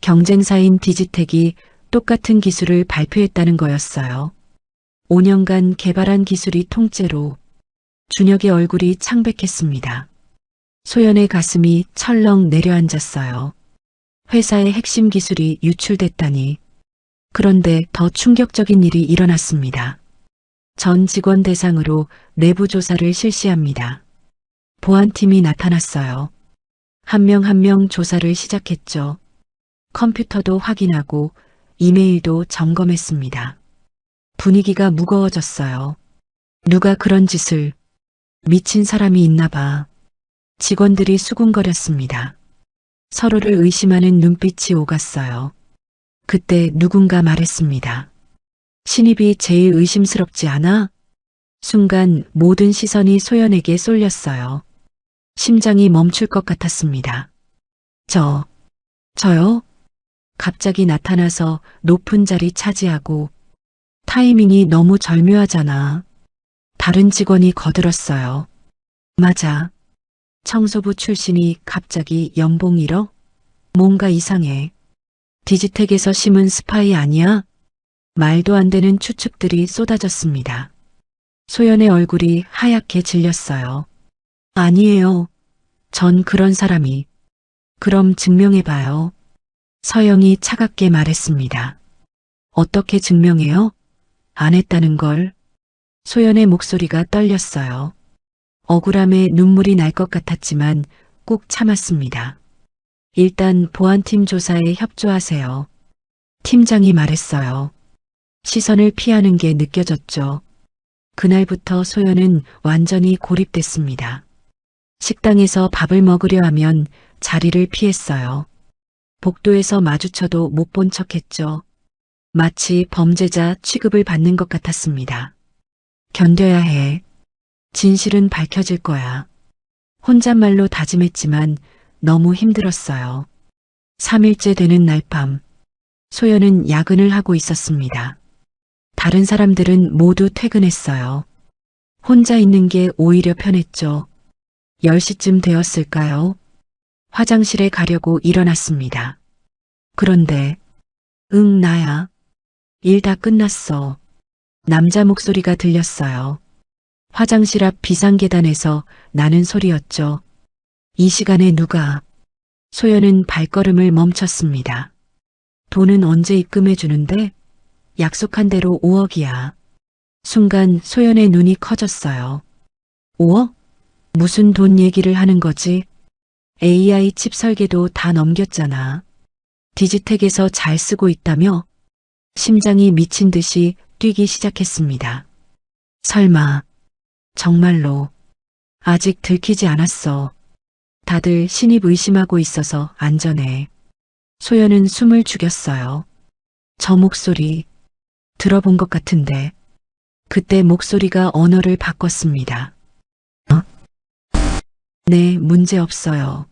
D: 경쟁사인 디지텍이 똑같은 기술을 발표했다는 거였어요. 5년간 개발한 기술이 통째로. 준혁의 얼굴이 창백했습니다. 소연의 가슴이 철렁 내려앉았어요. 회사의 핵심 기술이 유출됐다니. 그런데 더 충격적인 일이 일어났습니다. 전 직원 대상으로 내부 조사를 실시합니다. 보안팀이 나타났어요. 한 명 한 명 조사를 시작했죠. 컴퓨터도 확인하고 이메일도 점검했습니다. 분위기가 무거워졌어요. 누가 그런 짓을. 미친 사람이 있나 봐. 직원들이 수군거렸습니다. 서로를 의심하는 눈빛이 오갔어요. 그때 누군가 말했습니다. 신입이 제일 의심스럽지 않아? 순간 모든 시선이 소연에게 쏠렸어요. 심장이 멈출 것 같았습니다. 저요? 갑자기 나타나서 높은 자리 차지하고 타이밍이 너무 절묘하잖아. 다른 직원이 거들었어요. 맞아. 청소부 출신이 갑자기 연봉 1억? 뭔가 이상해. 디지텍에서 심은 스파이 아니야? 말도 안 되는 추측들이 쏟아졌습니다. 소연의 얼굴이 하얗게 질렸어요. 아니에요. 전 그런 사람이. 그럼 증명해봐요. 서영이 차갑게 말했습니다. 어떻게 증명해요? 안 했다는 걸. 소연의 목소리가 떨렸어요. 억울함에 눈물이 날 것 같았지만 꾹 참았습니다. 일단 보안팀 조사에 협조하세요. 팀장이 말했어요. 시선을 피하는 게 느껴졌죠. 그날부터 소연은 완전히 고립됐습니다. 식당에서 밥을 먹으려 하면 자리를 피했어요. 복도에서 마주쳐도 못 본 척했죠. 마치 범죄자 취급을 받는 것 같았습니다. 견뎌야 해. 진실은 밝혀질 거야. 혼잣말로 다짐했지만 너무 힘들었어요. 3일째 되는 날 밤, 소연은 야근을 하고 있었습니다. 다른 사람들은 모두 퇴근했어요. 혼자 있는 게 오히려 편했죠. 10시쯤 되었을까요? 화장실에 가려고 일어났습니다. 그런데, 응, 나야. 일 다 끝났어. 남자 목소리가 들렸어요. 화장실 앞 비상계단에서 나는 소리였죠. 이 시간에 누가? 소연은 발걸음을 멈췄습니다. 돈은 언제 입금해 주는데? 약속한 대로 5억이야. 순간 소연의 눈이 커졌어요. 5억? 무슨 돈 얘기를 하는 거지? AI 칩 설계도 다 넘겼잖아. 디지텍에서 잘 쓰고 있다며? 심장이 미친 듯이 뛰기 시작했습니다. 설마, 정말로, 아직 들키지 않았어. 다들 신입 의심하고 있어서 안전해. 소연은 숨을 죽였어요. 저 목소리, 들어본 것 같은데. 그때 목소리가 언어를 바꿨습니다. 네, 문제 없어요.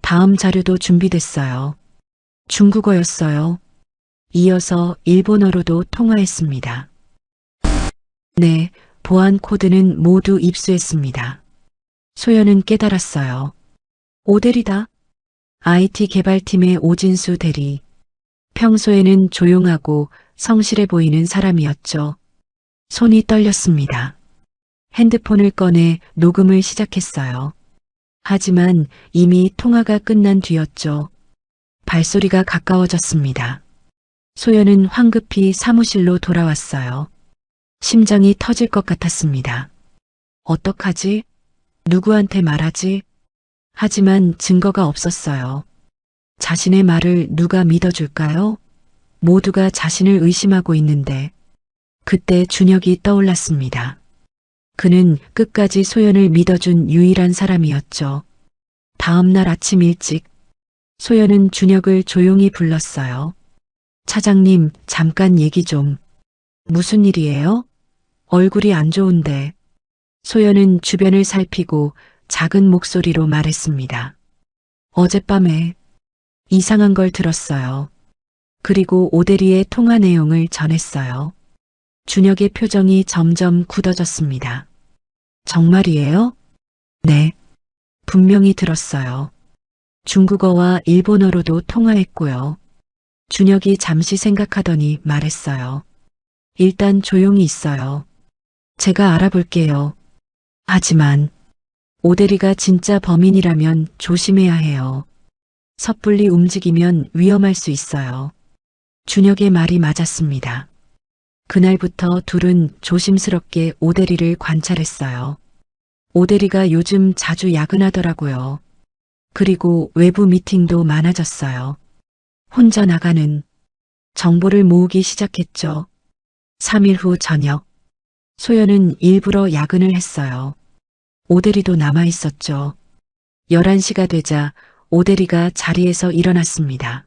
D: 다음 자료도 준비됐어요. 중국어였어요. 이어서 일본어로도 통화했습니다. 네, 보안 코드는 모두 입수했습니다. 소연은 깨달았어요. 오대리다. IT 개발팀의 오진수 대리. 평소에는 조용하고 성실해 보이는 사람이었죠. 손이 떨렸습니다. 핸드폰을 꺼내 녹음을 시작했어요. 하지만 이미 통화가 끝난 뒤였죠. 발소리가 가까워졌습니다. 소연은 황급히 사무실로 돌아왔어요. 심장이 터질 것 같았습니다. 어떡하지? 누구한테 말하지? 하지만 증거가 없었어요. 자신의 말을 누가 믿어줄까요? 모두가 자신을 의심하고 있는데 그때 준혁이 떠올랐습니다. 그는 끝까지 소연을 믿어준 유일한 사람이었죠. 다음 날 아침 일찍 소연은 준혁을 조용히 불렀어요. 차장님, 잠깐 얘기 좀. 무슨 일이에요? 얼굴이 안 좋은데. 소연은 주변을 살피고 작은 목소리로 말했습니다. 어젯밤에 이상한 걸 들었어요. 그리고 오대리의 통화 내용을 전했어요. 준혁의 표정이 점점 굳어졌습니다. 정말이에요? 네. 분명히 들었어요. 중국어와 일본어로도 통화했고요. 준혁이 잠시 생각하더니 말했어요. 일단 조용히 있어요. 제가 알아볼게요. 하지만 오대리가 진짜 범인이라면 조심해야 해요. 섣불리 움직이면 위험할 수 있어요. 준혁의 말이 맞았습니다. 그날부터 둘은 조심스럽게 오대리를 관찰했어요. 오대리가 요즘 자주 야근하더라고요. 그리고 외부 미팅도 많아졌어요. 혼자 나가는 정보를 모으기 시작했죠. 3일 후 저녁, 소연은 일부러 야근을 했어요. 오대리도 남아 있었죠. 11시가 되자 오대리가 자리에서 일어났습니다.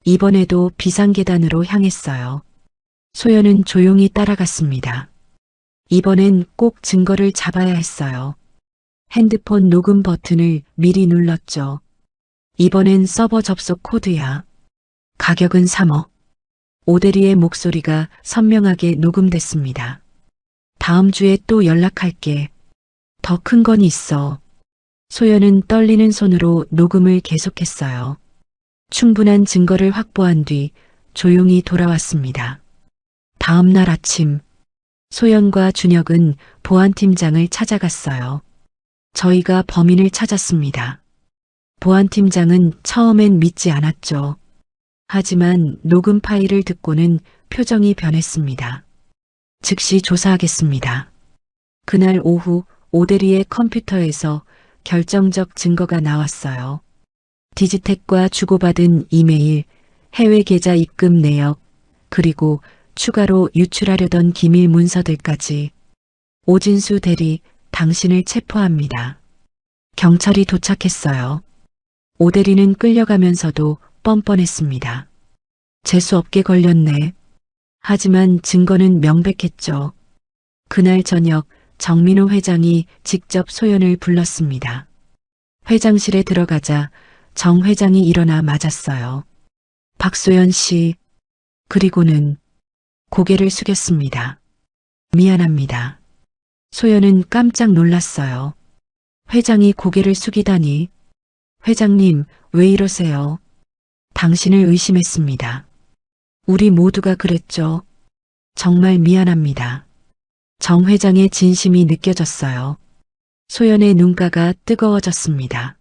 D: 이번에도 비상계단으로 향했어요. 소연은 조용히 따라갔습니다. 이번엔 꼭 증거를 잡아야 했어요. 핸드폰 녹음 버튼을 미리 눌렀죠. 이번엔 서버 접속 코드야. 가격은 3억. 오대리의 목소리가 선명하게 녹음됐습니다. 다음 주에 또 연락할게. 더 큰 건 있어. 소연은 떨리는 손으로 녹음을 계속했어요. 충분한 증거를 확보한 뒤 조용히 돌아왔습니다. 다음 날 아침, 소연과 준혁은 보안팀장을 찾아갔어요. 저희가 범인을 찾았습니다. 보안팀장은 처음엔 믿지 않았죠. 하지만 녹음 파일을 듣고는 표정이 변했습니다. 즉시 조사하겠습니다. 그날 오후 오대리의 컴퓨터에서 결정적 증거가 나왔어요. 디지텍과 주고받은 이메일, 해외 계좌 입금 내역, 그리고 추가로 유출하려던 기밀 문서들까지. 오진수 대리, 당신을 체포합니다. 경찰이 도착했어요. 오대리는 끌려가면서도 뻔뻔했습니다. 재수없게 걸렸네. 하지만 증거는 명백했죠. 그날 저녁 정민호 회장이 직접 소연을 불렀습니다. 회장실에 들어가자 정 회장이 일어나 맞았어요. 박소연 씨, 그리고는 고개를 숙였습니다. 미안합니다. 소연은 깜짝 놀랐어요. 회장이 고개를 숙이다니. 회장님, 왜 이러세요? 당신을 의심했습니다. 우리 모두가 그랬죠. 정말 미안합니다. 정 회장의 진심이 느껴졌어요. 소연의 눈가가 뜨거워졌습니다.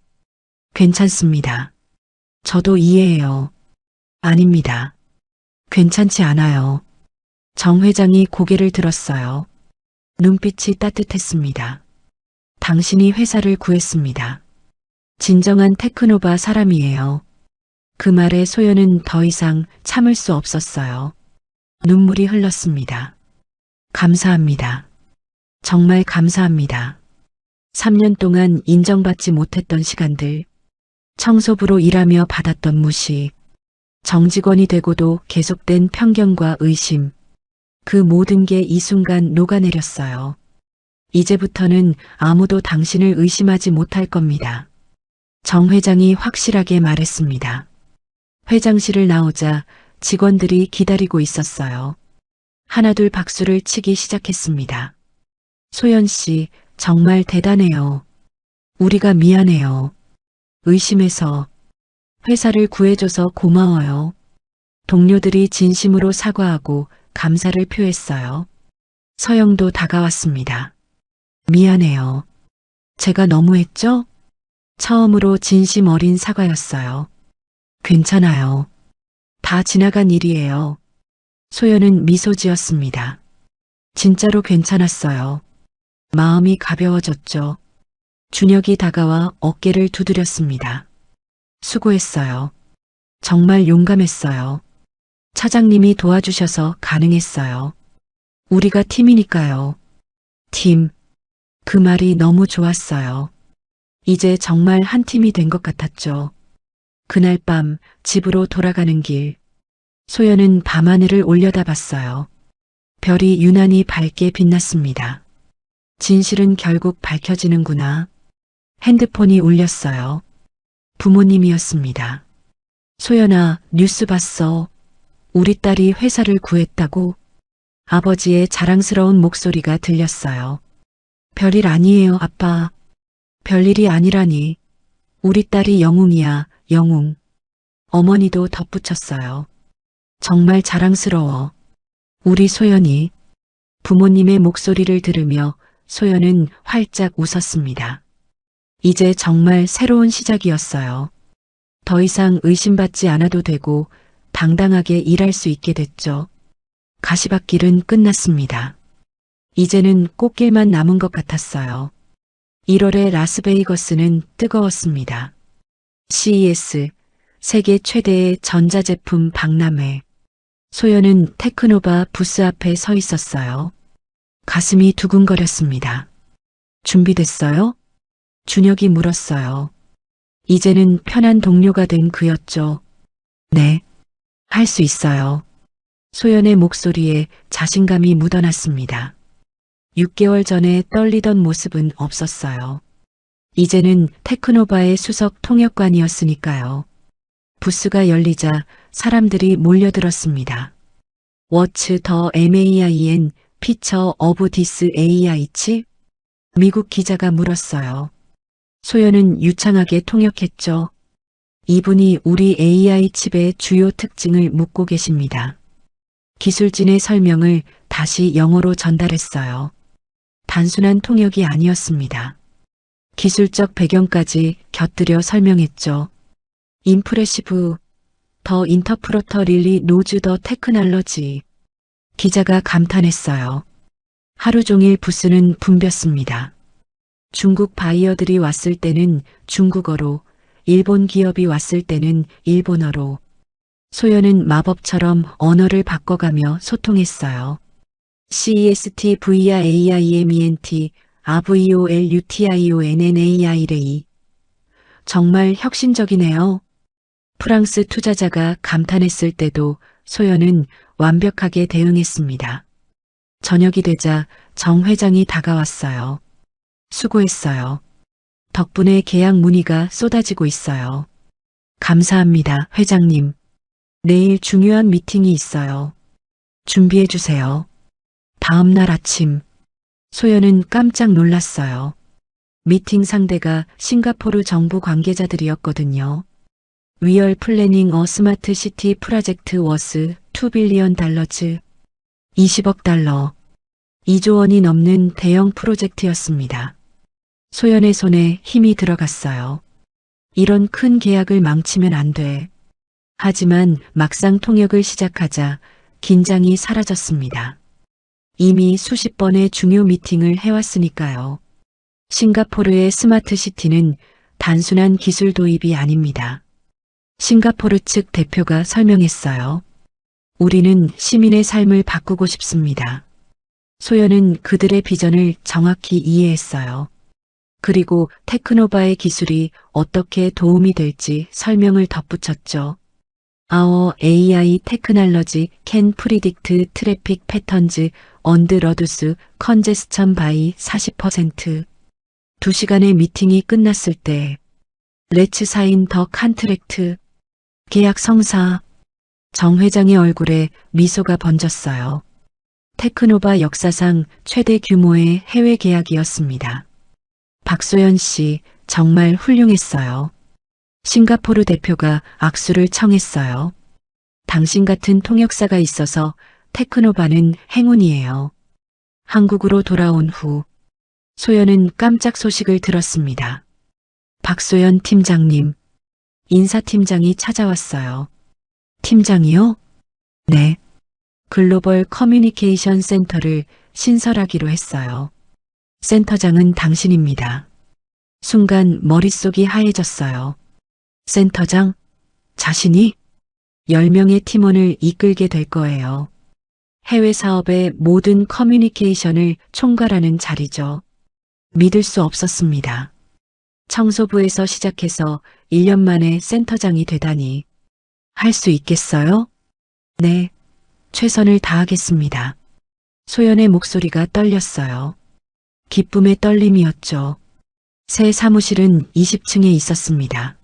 D: 괜찮습니다. 저도 이해해요. 아닙니다. 괜찮지 않아요. 정 회장이 고개를 들었어요. 눈빛이 따뜻했습니다. 당신이 회사를 구했습니다. 진정한 테크노바 사람이에요. 그 말에 소연은 더 이상 참을 수 없었어요. 눈물이 흘렀습니다. 감사합니다. 정말 감사합니다. 3년 동안 인정받지 못했던 시간들, 청소부로 일하며 받았던 무시, 정직원이 되고도 계속된 편견과 의심, 그 모든 게 이 순간 녹아내렸어요. 이제부터는 아무도 당신을 의심하지 못할 겁니다. 정 회장이 확실하게 말했습니다. 회장실을 나오자 직원들이 기다리고 있었어요. 하나둘 박수를 치기 시작했습니다. 소연 씨, 정말 대단해요. 우리가 미안해요. 의심해서. 회사를 구해줘서 고마워요. 동료들이 진심으로 사과하고 감사를 표했어요. 서영도 다가왔습니다. 미안해요. 제가 너무했죠? 처음으로 진심 어린 사과였어요. 괜찮아요. 다 지나간 일이에요. 소연은 미소 지었습니다. 진짜로 괜찮았어요. 마음이 가벼워졌죠. 준혁이 다가와 어깨를 두드렸습니다. 수고했어요. 정말 용감했어요. 차장님이 도와주셔서 가능했어요. 우리가 팀이니까요. 팀. 그 말이 너무 좋았어요. 이제 정말 한 팀이 된 것 같았죠. 그날 밤 집으로 돌아가는 길, 소연은 밤하늘을 올려다봤어요. 별이 유난히 밝게 빛났습니다. 진실은 결국 밝혀지는구나. 핸드폰이 울렸어요. 부모님이었습니다. 소연아, 뉴스 봤어. 우리 딸이 회사를 구했다고. 아버지의 자랑스러운 목소리가 들렸어요. 별일 아니에요, 아빠. 별일이 아니라니. 우리 딸이 영웅이야, 영웅. 어머니도 덧붙였어요. 정말 자랑스러워. 우리 소연이. 부모님의 목소리를 들으며 소연은 활짝 웃었습니다. 이제 정말 새로운 시작이었어요. 더 이상 의심받지 않아도 되고 당당하게 일할 수 있게 됐죠. 가시밭길은 끝났습니다. 이제는 꽃길만 남은 것 같았어요. 1월의 라스베이거스는 뜨거웠습니다. CES, 세계 최대의 전자제품 박람회. 소연은 테크노바 부스 앞에 서 있었어요. 가슴이 두근거렸습니다. 준비됐어요? 준혁이 물었어요. 이제는 편한 동료가 된 그였죠. 네, 할 수 있어요. 소연의 목소리에 자신감이 묻어났습니다. 6개월 전에 떨리던 모습은 없었어요. 이제는 테크노바의 수석 통역관이었으니까요. 부스가 열리자 사람들이 몰려들었습니다. What's the main feature of this AI chip? 미국 기자가 물었어요. 소연은 유창하게 통역했죠. 이분이 우리 AI 칩의 주요 특징을 묻고 계십니다. 기술진의 설명을 다시 영어로 전달했어요. 단순한 통역이 아니었습니다. 기술적 배경까지 곁들여 설명했죠. 임프레시브, 더 인터프로터 릴리 노즈 더 테크놀로지. 기자가 감탄했어요. 하루 종일 부스는 붐볐습니다. 중국 바이어들이 왔을 때는 중국어로, 일본 기업이 왔을 때는 일본어로. 소연은 마법처럼 언어를 바꿔가며 소통했어요. CEST VR AIMENT AVOLUTIONNAIRE. 정말 혁신적이네요. 프랑스 투자자가 감탄했을 때도 소연은 완벽하게 대응했습니다. 저녁이 되자 정 회장이 다가왔어요. 수고했어요. 덕분에 계약 문의가 쏟아지고 있어요. 감사합니다, 회장님. 내일 중요한 미팅이 있어요. 준비해 주세요. 다음 날 아침, 소연은 깜짝 놀랐어요. 미팅 상대가 싱가포르 정부 관계자들이었거든요. We are planning a smart city project worth $2 billion. 20억 달러. 2조 원이 넘는 대형 프로젝트였습니다. 소연의 손에 힘이 들어갔어요. 이런 큰 계약을 망치면 안 돼. 하지만 막상 통역을 시작하자 긴장이 사라졌습니다. 이미 수십 번의 중요 미팅을 해왔으니까요. 싱가포르의 스마트 시티는 단순한 기술 도입이 아닙니다. 싱가포르 측 대표가 설명했어요. 우리는 시민의 삶을 바꾸고 싶습니다. 소연은 그들의 비전을 정확히 이해했어요. 그리고 테크노바의 기술이 어떻게 도움이 될지 설명을 덧붙였죠. Our AI technology can predict traffic patterns and reduce congestion by 40%. 2시간의 미팅이 끝났을 때 Let's sign the contract. 계약 성사. 정 회장의 얼굴에 미소가 번졌어요. 테크노바 역사상 최대 규모의 해외 계약이었습니다. 박소연 씨, 정말 훌륭했어요. 싱가포르 대표가 악수를 청했어요. 당신 같은 통역사가 있어서 테크노바는 행운이에요. 한국으로 돌아온 후 소연은 깜짝 소식을 들었습니다. 박소연 팀장님, 인사팀장이 찾아왔어요. 팀장이요? 네. 글로벌 커뮤니케이션 센터를 신설하기로 했어요. 센터장은 당신입니다. 순간 머릿속이 하얘졌어요. 센터장? 자신이? 10명의 팀원을 이끌게 될 거예요. 해외 사업의 모든 커뮤니케이션을 총괄하는 자리죠. 믿을 수 없었습니다. 청소부에서 시작해서 1년 만에 센터장이 되다니. 할 수 있겠어요? 네, 최선을 다하겠습니다. 소연의 목소리가 떨렸어요. 기쁨의 떨림이었죠. 새 사무실은 20층에 있었습니다.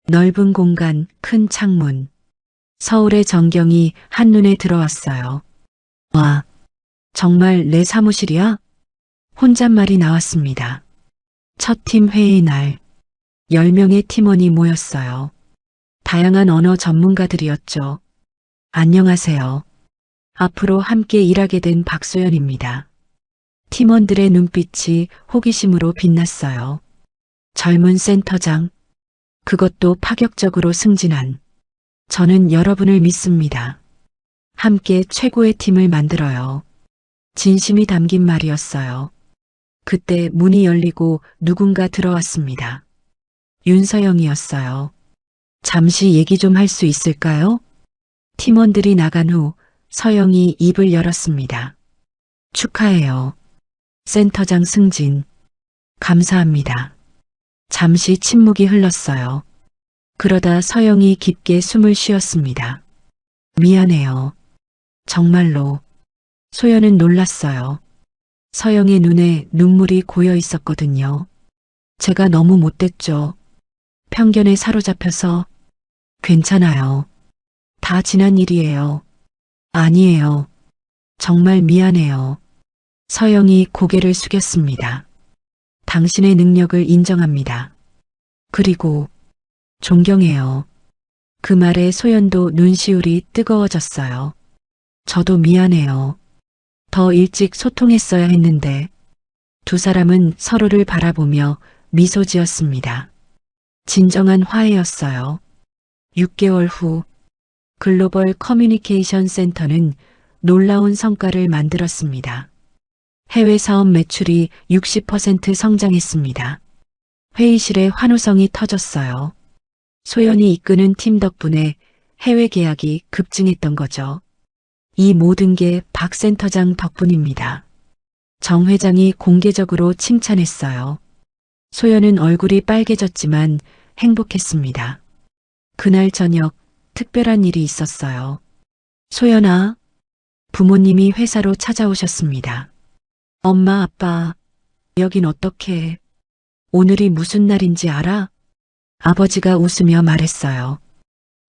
D: 넓은 공간, 큰 창문. 서울의 전경이 한눈에 들어왔어요. 와, 정말 내 사무실이야? 혼잣말이 나왔습니다. 첫 팀 회의 날, 10명의 팀원이 모였어요. 다양한 언어 전문가들이었죠. 안녕하세요. 앞으로 함께 일하게 된 박소연입니다. 팀원들의 눈빛이 호기심으로 빛났어요. 젊은 센터장, 그것도 파격적으로 승진한. 저는 여러분을 믿습니다. 함께 최고의 팀을 만들어요. 진심이 담긴 말이었어요. 그때 문이 열리고 누군가 들어왔습니다. 윤서영이었어요. 잠시 얘기 좀 할 수 있을까요? 팀원들이 나간 후 서영이 입을 열었습니다. 축하해요. 센터장 승진. 감사합니다. 잠시 침묵이 흘렀어요. 그러다 서영이 깊게 숨을 쉬었습니다. 미안해요. 정말로. 소연은 놀랐어요. 서영의 눈에 눈물이 고여 있었거든요. 제가 너무 못됐죠. 편견에 사로잡혀서. 괜찮아요. 다 지난 일이에요. 아니에요. 정말 미안해요. 서영이 고개를 숙였습니다. 당신의 능력을 인정합니다. 그리고 존경해요. 그 말에 소연도 눈시울이 뜨거워졌어요. 저도 미안해요. 더 일찍 소통했어야 했는데. 두 사람은 서로를 바라보며 미소 지었습니다. 진정한 화해였어요. 6개월 후 글로벌 커뮤니케이션 센터는 놀라운 성과를 만들었습니다. 해외 사업 매출이 60% 성장했습니다. 회의실에 환호성이 터졌어요. 소연이 이끄는 팀 덕분에 해외 계약이 급증했던 거죠. 이 모든 게 박 센터장 덕분입니다. 정 회장이 공개적으로 칭찬했어요. 소연은 얼굴이 빨개졌지만 행복했습니다. 그날 저녁 특별한 일이 있었어요. 소연아, 부모님이 회사로 찾아오셨습니다. 엄마, 아빠, 여긴 어떻게? 오늘이 무슨 날인지 알아? 아버지가 웃으며 말했어요.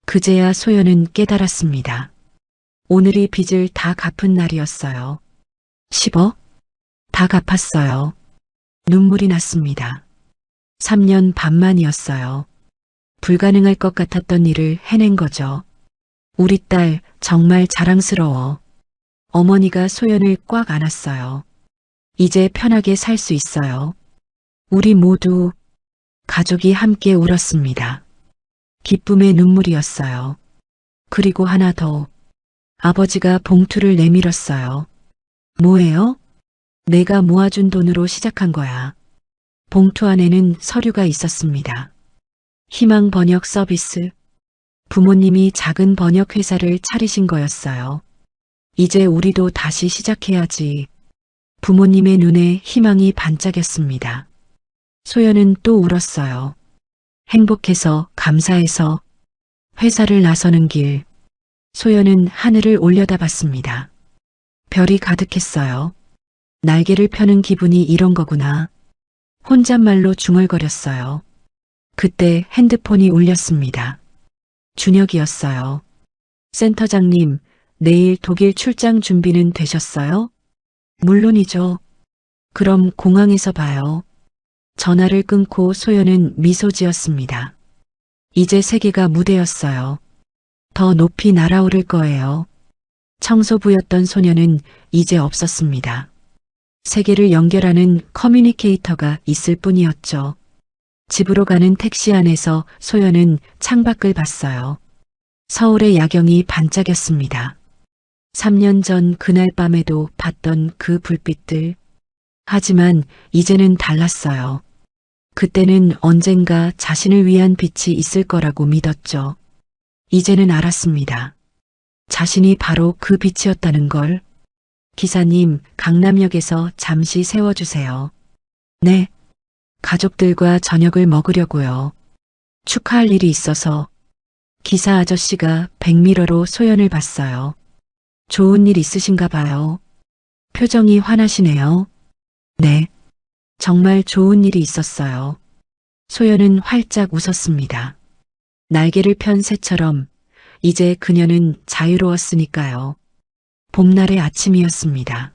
D: 그제야 소연은 깨달았습니다. 오늘이 빚을 다 갚은 날이었어요. 10억? 다 갚았어요. 눈물이 났습니다. 3년 반 만이었어요. 불가능할 것 같았던 일을 해낸 거죠. 우리 딸 정말 자랑스러워. 어머니가 소연을 꽉 안았어요. 이제 편하게 살 수 있어요. 우리 모두 가족이 함께 울었습니다. 기쁨의 눈물이었어요. 그리고 하나 더. 아버지가 봉투를 내밀었어요. 뭐예요? 내가 모아준 돈으로 시작한 거야. 봉투 안에는 서류가 있었습니다. 희망 번역 서비스. 부모님이 작은 번역 회사를 차리신 거였어요. 이제 우리도 다시 시작해야지. 부모님의 눈에 희망이 반짝였습니다. 소연은 또 울었어요. 행복해서, 감사해서. 회사를 나서는 길. 소연은 하늘을 올려다봤습니다. 별이 가득했어요. 날개를 펴는 기분이 이런 거구나. 혼잣말로 중얼거렸어요. 그때 핸드폰이 울렸습니다. 준혁이었어요. 센터장님, 내일 독일 출장 준비는 되셨어요? 물론이죠. 그럼 공항에서 봐요. 전화를 끊고 소연은 미소 지었습니다. 이제 세계가 무대였어요. 더 높이 날아오를 거예요. 청소부였던 소녀는 이제 없었습니다. 세계를 연결하는 커뮤니케이터가 있을 뿐이었죠. 집으로 가는 택시 안에서 소연은 창밖을 봤어요. 서울의 야경이 반짝였습니다. 3년 전 그날 밤에도 봤던 그 불빛들. 하지만 이제는 달랐어요. 그때는 언젠가 자신을 위한 빛이 있을 거라고 믿었죠. 이제는 알았습니다. 자신이 바로 그 빛이었다는 걸. 기사님, 강남역에서 잠시 세워주세요. 네. 가족들과 저녁을 먹으려고요. 축하할 일이 있어서. 기사 아저씨가 백미러로 소연을 봤어요. 좋은 일 있으신가 봐요. 표정이 환하시네요. 네. 정말 좋은 일이 있었어요. 소연은 활짝 웃었습니다. 날개를 편 새처럼 이제 그녀는 자유로웠으니까요. 봄날의 아침이었습니다.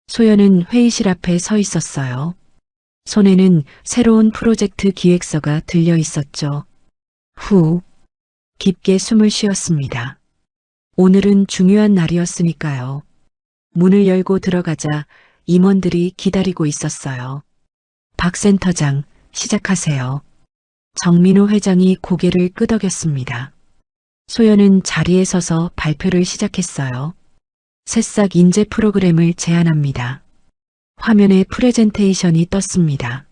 D: 소연은 회의실 앞에 서 있었어요. 손에는 새로운 프로젝트 기획서가 들려 있었죠. 후, 깊게 숨을 쉬었습니다. 오늘은 중요한 날이었으니까요. 문을 열고 들어가자 임원들이 기다리고 있었어요. 박 센터장, 시작하세요. 정민호 회장이 고개를 끄덕였습니다. 소연은 자리에 서서 발표를 시작했어요. 새싹 인재 프로그램을 제안합니다. 화면에 프레젠테이션이 떴습니다.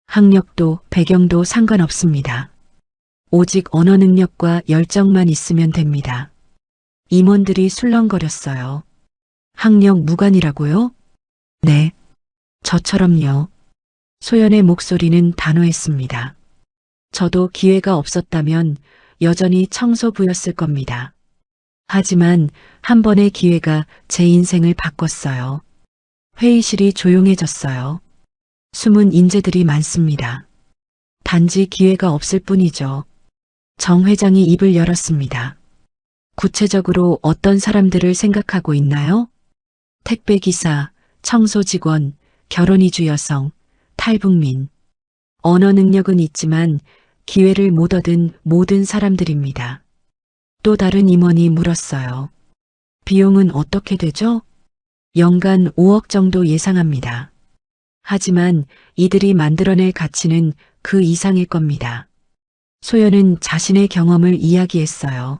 D: 학력도 배경도 상관없습니다. 오직 언어 능력과 열정만 있으면 됩니다. 임원들이 술렁거렸어요. 학력 무관이라고요? 네, 저처럼요. 소연의 목소리는 단호했습니다. 저도 기회가 없었다면 여전히 청소부였을 겁니다. 하지만 한 번의 기회가 제 인생을 바꿨어요. 회의실이 조용해졌어요. 숨은 인재들이 많습니다. 단지 기회가 없을 뿐이죠. 정 회장이 입을 열었습니다. 구체적으로 어떤 사람들을 생각하고 있나요? 택배기사, 청소직원, 결혼이주 여성, 탈북민. 언어 능력은 있지만 기회를 못 얻은 모든 사람들입니다. 또 다른 임원이 물었어요. 비용은 어떻게 되죠? 연간 5억 정도 예상합니다. 하지만 이들이 만들어낼 가치는 그 이상일 겁니다. 소연은 자신의 경험을 이야기했어요.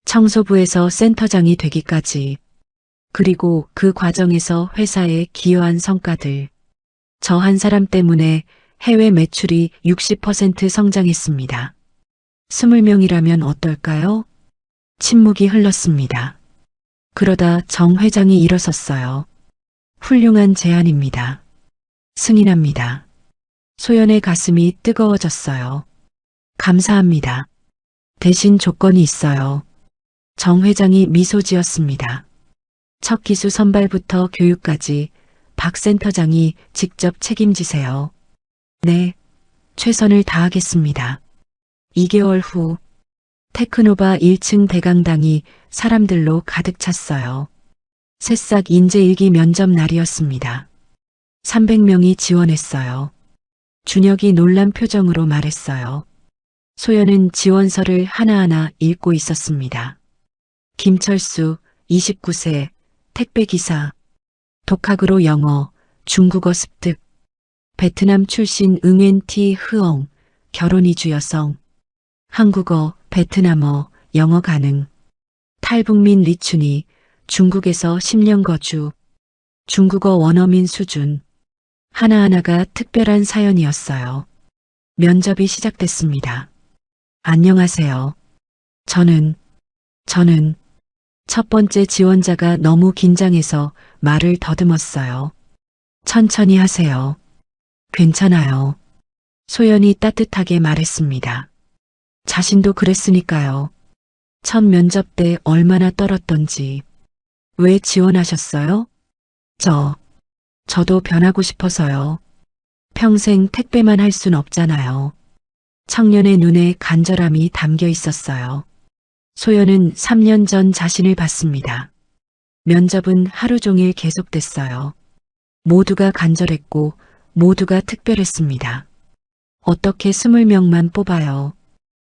D: 청소부에서 센터장이 되기까지, 그리고 그 과정에서 회사에 기여한 성과들. 저 한 사람 때문에 해외 매출이 60% 성장했습니다. 20명이라면 어떨까요? 침묵이 흘렀습니다. 그러다 정 회장이 일어섰어요. 훌륭한 제안입니다. 승인합니다. 소연의 가슴이 뜨거워졌어요. 감사합니다. 대신 조건이 있어요. 정 회장이 미소 지었습니다. 첫 기수 선발부터 교육까지 박 센터장이 직접 책임지세요. 네, 최선을 다하겠습니다. 2개월 후 테크노바 1층 대강당이 사람들로 가득 찼어요. 새싹 인재 일기 면접 날이었습니다. 300명이 지원했어요. 준혁이 놀란 표정으로 말했어요. 소연은 지원서를 하나하나 읽고 있었습니다. 김철수, 29세, 택배기사, 독학으로 영어, 중국어 습득, 베트남 출신 응웬티 흐엉, 결혼 이주 여성, 한국어, 베트남어, 영어 가능, 탈북민 리춘이, 중국에서 10년 거주, 중국어 원어민 수준. 하나하나가 특별한 사연이었어요. 면접이 시작됐습니다. 안녕하세요. 저는 첫 번째 지원자가 너무 긴장해서 말을 더듬었어요. 천천히 하세요. 괜찮아요. 소연이 따뜻하게 말했습니다. 자신도 그랬으니까요. 첫 면접 때 얼마나 떨었던지. 왜 지원하셨어요? 저도 변하고 싶어서요. 평생 택배만 할 순 없잖아요. 청년의 눈에 간절함이 담겨 있었어요. 소연은 3년 전 자신을 봤습니다. 면접은 하루 종일 계속됐어요. 모두가 간절했고 모두가 특별했습니다. 어떻게 20명만 뽑아요?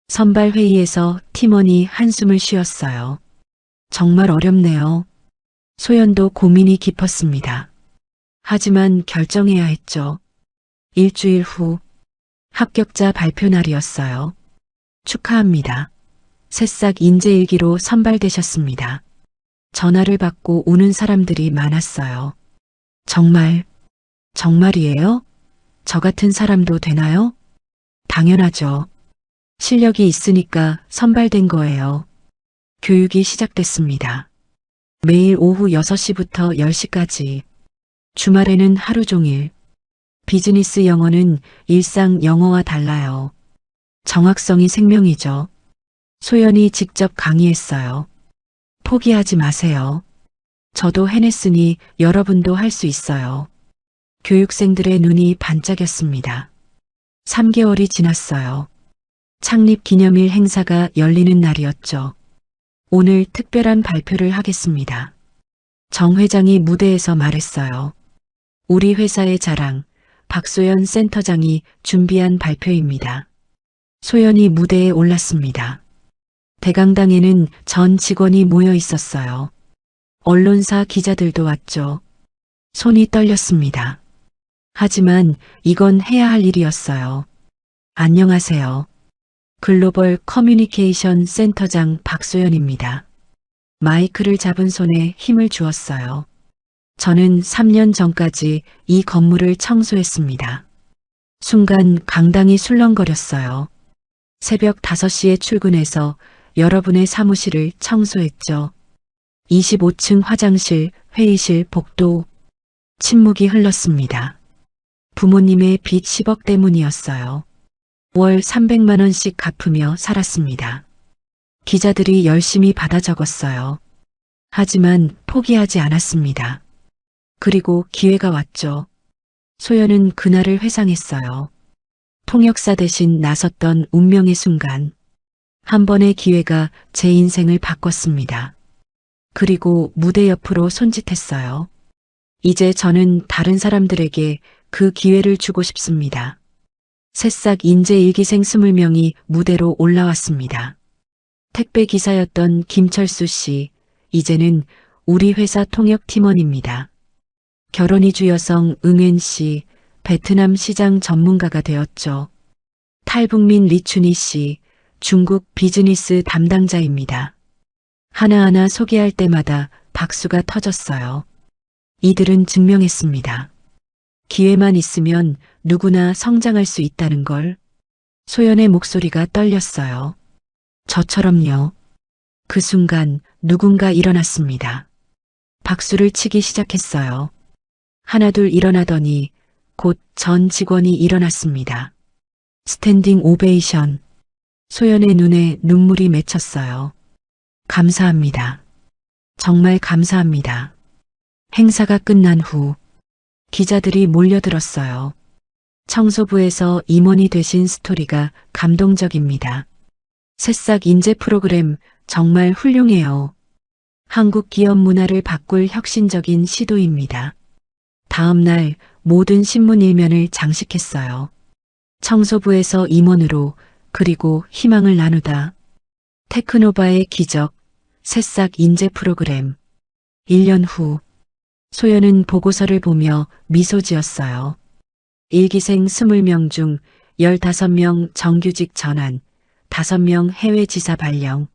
D: 선발 회의에서 팀원이 한숨을 쉬었어요. 정말 어렵네요. 소연도 고민이 깊었습니다. 하지만 결정해야 했죠. 일주일 후 합격자 발표 날이었어요. 축하합니다. 새싹 인재일기로 선발되셨습니다. 전화를 받고 우는 사람들이 많았어요. 정말이에요? 저 같은 사람도 되나요? 당연하죠. 실력이 있으니까 선발된 거예요. 교육이 시작됐습니다. 매일 오후 6시부터 10시까지. 주말에는 하루 종일. 비즈니스 영어는 일상 영어와 달라요. 정확성이 생명이죠. 소연이 직접 강의했어요. 포기하지 마세요. 저도 해냈으니 여러분도 할 수 있어요. 교육생들의 눈이 반짝였습니다. 3개월이 지났어요. 창립 기념일 행사가 열리는 날이었죠. 오늘 특별한 발표를 하겠습니다. 정 회장이 무대에서 말했어요. 우리 회사의 자랑, 박소연 센터장이 준비한 발표입니다. 소연이 무대에 올랐습니다. 대강당에는 전 직원이 모여 있었어요. 언론사 기자들도 왔죠. 손이 떨렸습니다. 하지만 이건 해야 할 일이었어요. 안녕하세요. 글로벌 커뮤니케이션 센터장 박소연입니다. 마이크를 잡은 손에 힘을 주었어요. 저는 3년 전까지 이 건물을 청소했습니다. 순간 강당이 술렁거렸어요. 새벽 5시에 출근해서 여러분의 사무실을 청소했죠. 25층 화장실, 회의실, 복도. 침묵이 흘렀습니다. 부모님의 빚 10억 때문이었어요. 월 300만 원씩 갚으며 살았습니다. 기자들이 열심히 받아 적었어요. 하지만 포기하지 않았습니다. 그리고 기회가 왔죠. 소연은 그날을 회상했어요. 통역사 대신 나섰던 운명의 순간. 한 번의 기회가 제 인생을 바꿨습니다. 그리고 무대 옆으로 손짓했어요. 이제 저는 다른 사람들에게 그 기회를 주고 싶습니다. 새싹 인재 일기생 20명이 무대로 올라왔습니다. 택배 기사였던 김철수 씨, 이제는 우리 회사 통역 팀원입니다. 결혼 이주 여성 응엔 씨, 베트남 시장 전문가가 되었죠. 탈북민 리춘희 씨, 중국 비즈니스 담당자입니다. 하나하나 소개할 때마다 박수가 터졌어요. 이들은 증명했습니다. 기회만 있으면 누구나 성장할 수 있다는 걸. 소연의 목소리가 떨렸어요. 저처럼요. 그 순간 누군가 일어났습니다. 박수를 치기 시작했어요. 하나둘 일어나더니 곧 전 직원이 일어났습니다. 스탠딩 오베이션. 소연의 눈에 눈물이 맺혔어요. 감사합니다. 정말 감사합니다. 행사가 끝난 후 기자들이 몰려들었어요. 청소부에서 임원이 되신 스토리가 감동적입니다. 새싹 인재 프로그램 정말 훌륭해요. 한국 기업 문화를 바꿀 혁신적인 시도입니다. 다음 날 모든 신문 일면을 장식했어요. 청소부에서 임원으로 그리고 희망을 나누다. 테크노바의 기적, 새싹 인재 프로그램. 1년 후 소연은 보고서를 보며 미소 지었어요. 일기생 20명 중 15명 정규직 전환, 5명 해외 지사 발령.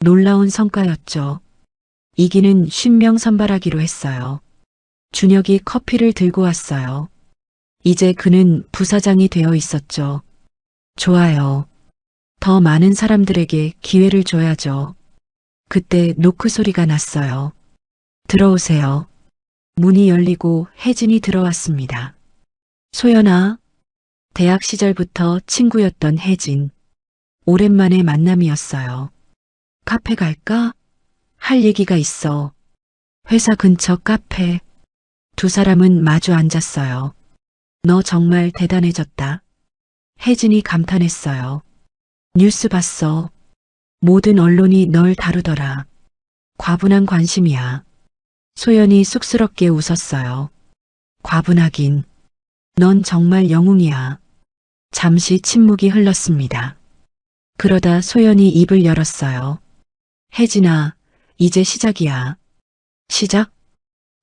D: 놀라운 성과였죠. 이기는 50명 선발하기로 했어요. 준혁이 커피를 들고 왔어요. 이제 그는 부사장이 되어 있었죠. 좋아요. 더 많은 사람들에게 기회를 줘야죠. 그때 노크 소리가 났어요. 들어오세요. 문이 열리고 혜진이 들어왔습니다. 소연아. 대학 시절부터 친구였던 혜진. 오랜만에 만남이었어요. 카페 갈까? 할 얘기가 있어. 회사 근처 카페. 두 사람은 마주 앉았어요. 너 정말 대단해졌다. 혜진이 감탄했어요. 뉴스 봤어. 모든 언론이 널 다루더라. 과분한 관심이야. 소연이 쑥스럽게 웃었어요. 과분하긴. 넌 정말 영웅이야. 잠시 침묵이 흘렀습니다. 그러다 소연이 입을 열었어요. 혜진아, 이제 시작이야. 시작?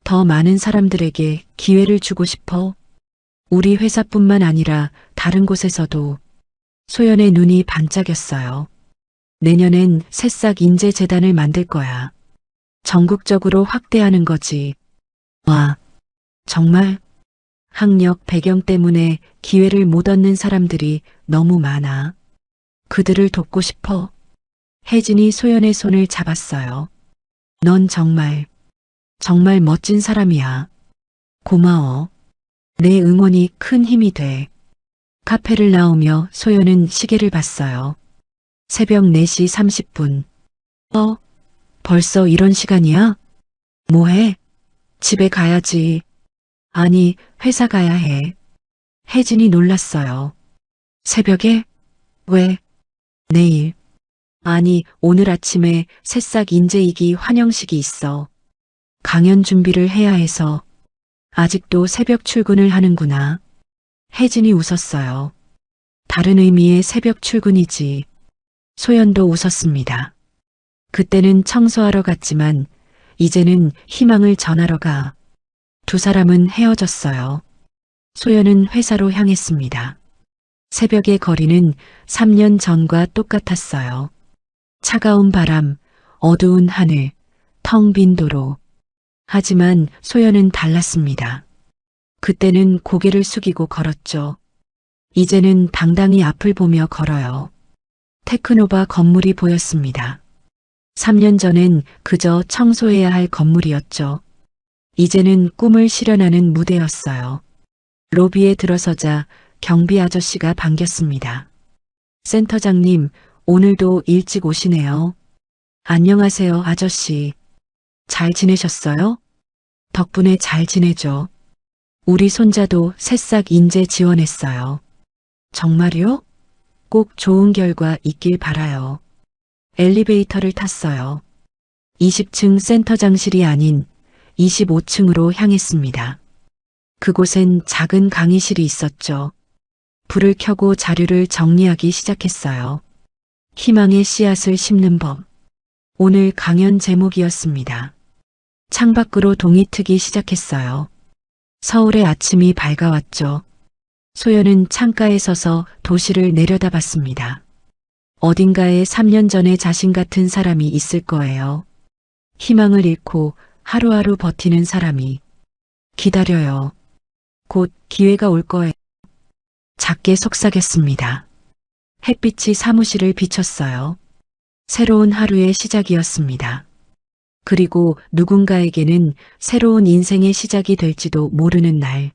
D: 더 많은 사람들에게 기회를 주고 싶어. 우리 회사뿐만 아니라 다른 곳에서도. 소연의 눈이 반짝였어요. 내년엔 새싹 인재재단을 만들 거야. 전국적으로 확대하는 거지. 와, 정말? 학력 배경 때문에 기회를 못 얻는 사람들이 너무 많아. 그들을 돕고 싶어. 혜진이 소연의 손을 잡았어요. 넌 정말 멋진 사람이야. 고마워. 내 응원이 큰 힘이 돼. 카페를 나오며 소연은 시계를 봤어요. 새벽 4시 30분. 벌써 이런 시간이야? 뭐해? 집에 가야지. 아니, 회사 가야 해. 혜진이 놀랐어요. 새벽에? 왜? 내일. 아니, 오늘 아침에 새싹 인재이기 환영식이 있어. 강연 준비를 해야 해서. 아직도 새벽 출근을 하는구나. 혜진이 웃었어요. 다른 의미의 새벽 출근이지. 소연도 웃었습니다. 그때는 청소하러 갔지만 이제는 희망을 전하러 가. 두 사람은 헤어졌어요. 소연은 회사로 향했습니다. 새벽의 거리는 3년 전과 똑같았어요. 차가운 바람, 어두운 하늘, 텅 빈 도로. 하지만 소연은 달랐습니다. 그때는 고개를 숙이고 걸었죠. 이제는 당당히 앞을 보며 걸어요. 테크노바 건물이 보였습니다. 3년 전엔 그저 청소해야 할 건물이었죠. 이제는 꿈을 실현하는 무대였어요. 로비에 들어서자 경비 아저씨가 반겼습니다. 센터장님, 오늘도 일찍 오시네요. 안녕하세요, 아저씨. 잘 지내셨어요? 덕분에 잘 지내죠. 우리 손자도 새싹 인재 지원했어요. 정말요? 꼭 좋은 결과 있길 바라요. 엘리베이터를 탔어요. 20층 센터장실이 아닌 25층으로 향했습니다. 그곳엔 작은 강의실이 있었죠. 불을 켜고 자료를 정리하기 시작했어요. 희망의 씨앗을 심는 법. 오늘 강연 제목이었습니다. 창밖으로 동이 트기 시작했어요. 서울의 아침이 밝아왔죠. 소연은 창가에 서서 도시를 내려다봤습니다. 어딘가에 3년 전의 자신 같은 사람이 있을 거예요. 희망을 잃고 하루하루 버티는 사람이. 기다려요. 곧 기회가 올 거예요. 작게 속삭였습니다. 햇빛이 사무실을 비췄어요. 새로운 하루의 시작이었습니다. 그리고 누군가에게는 새로운 인생의 시작이 될지도 모르는 날.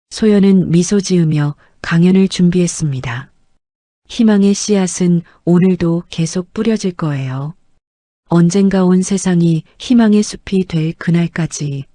D: 소연은 미소 지으며 강연을 준비했습니다. 희망의 씨앗은 오늘도 계속 뿌려질 거예요. 언젠가 온 세상이 희망의 숲이 될 그날까지.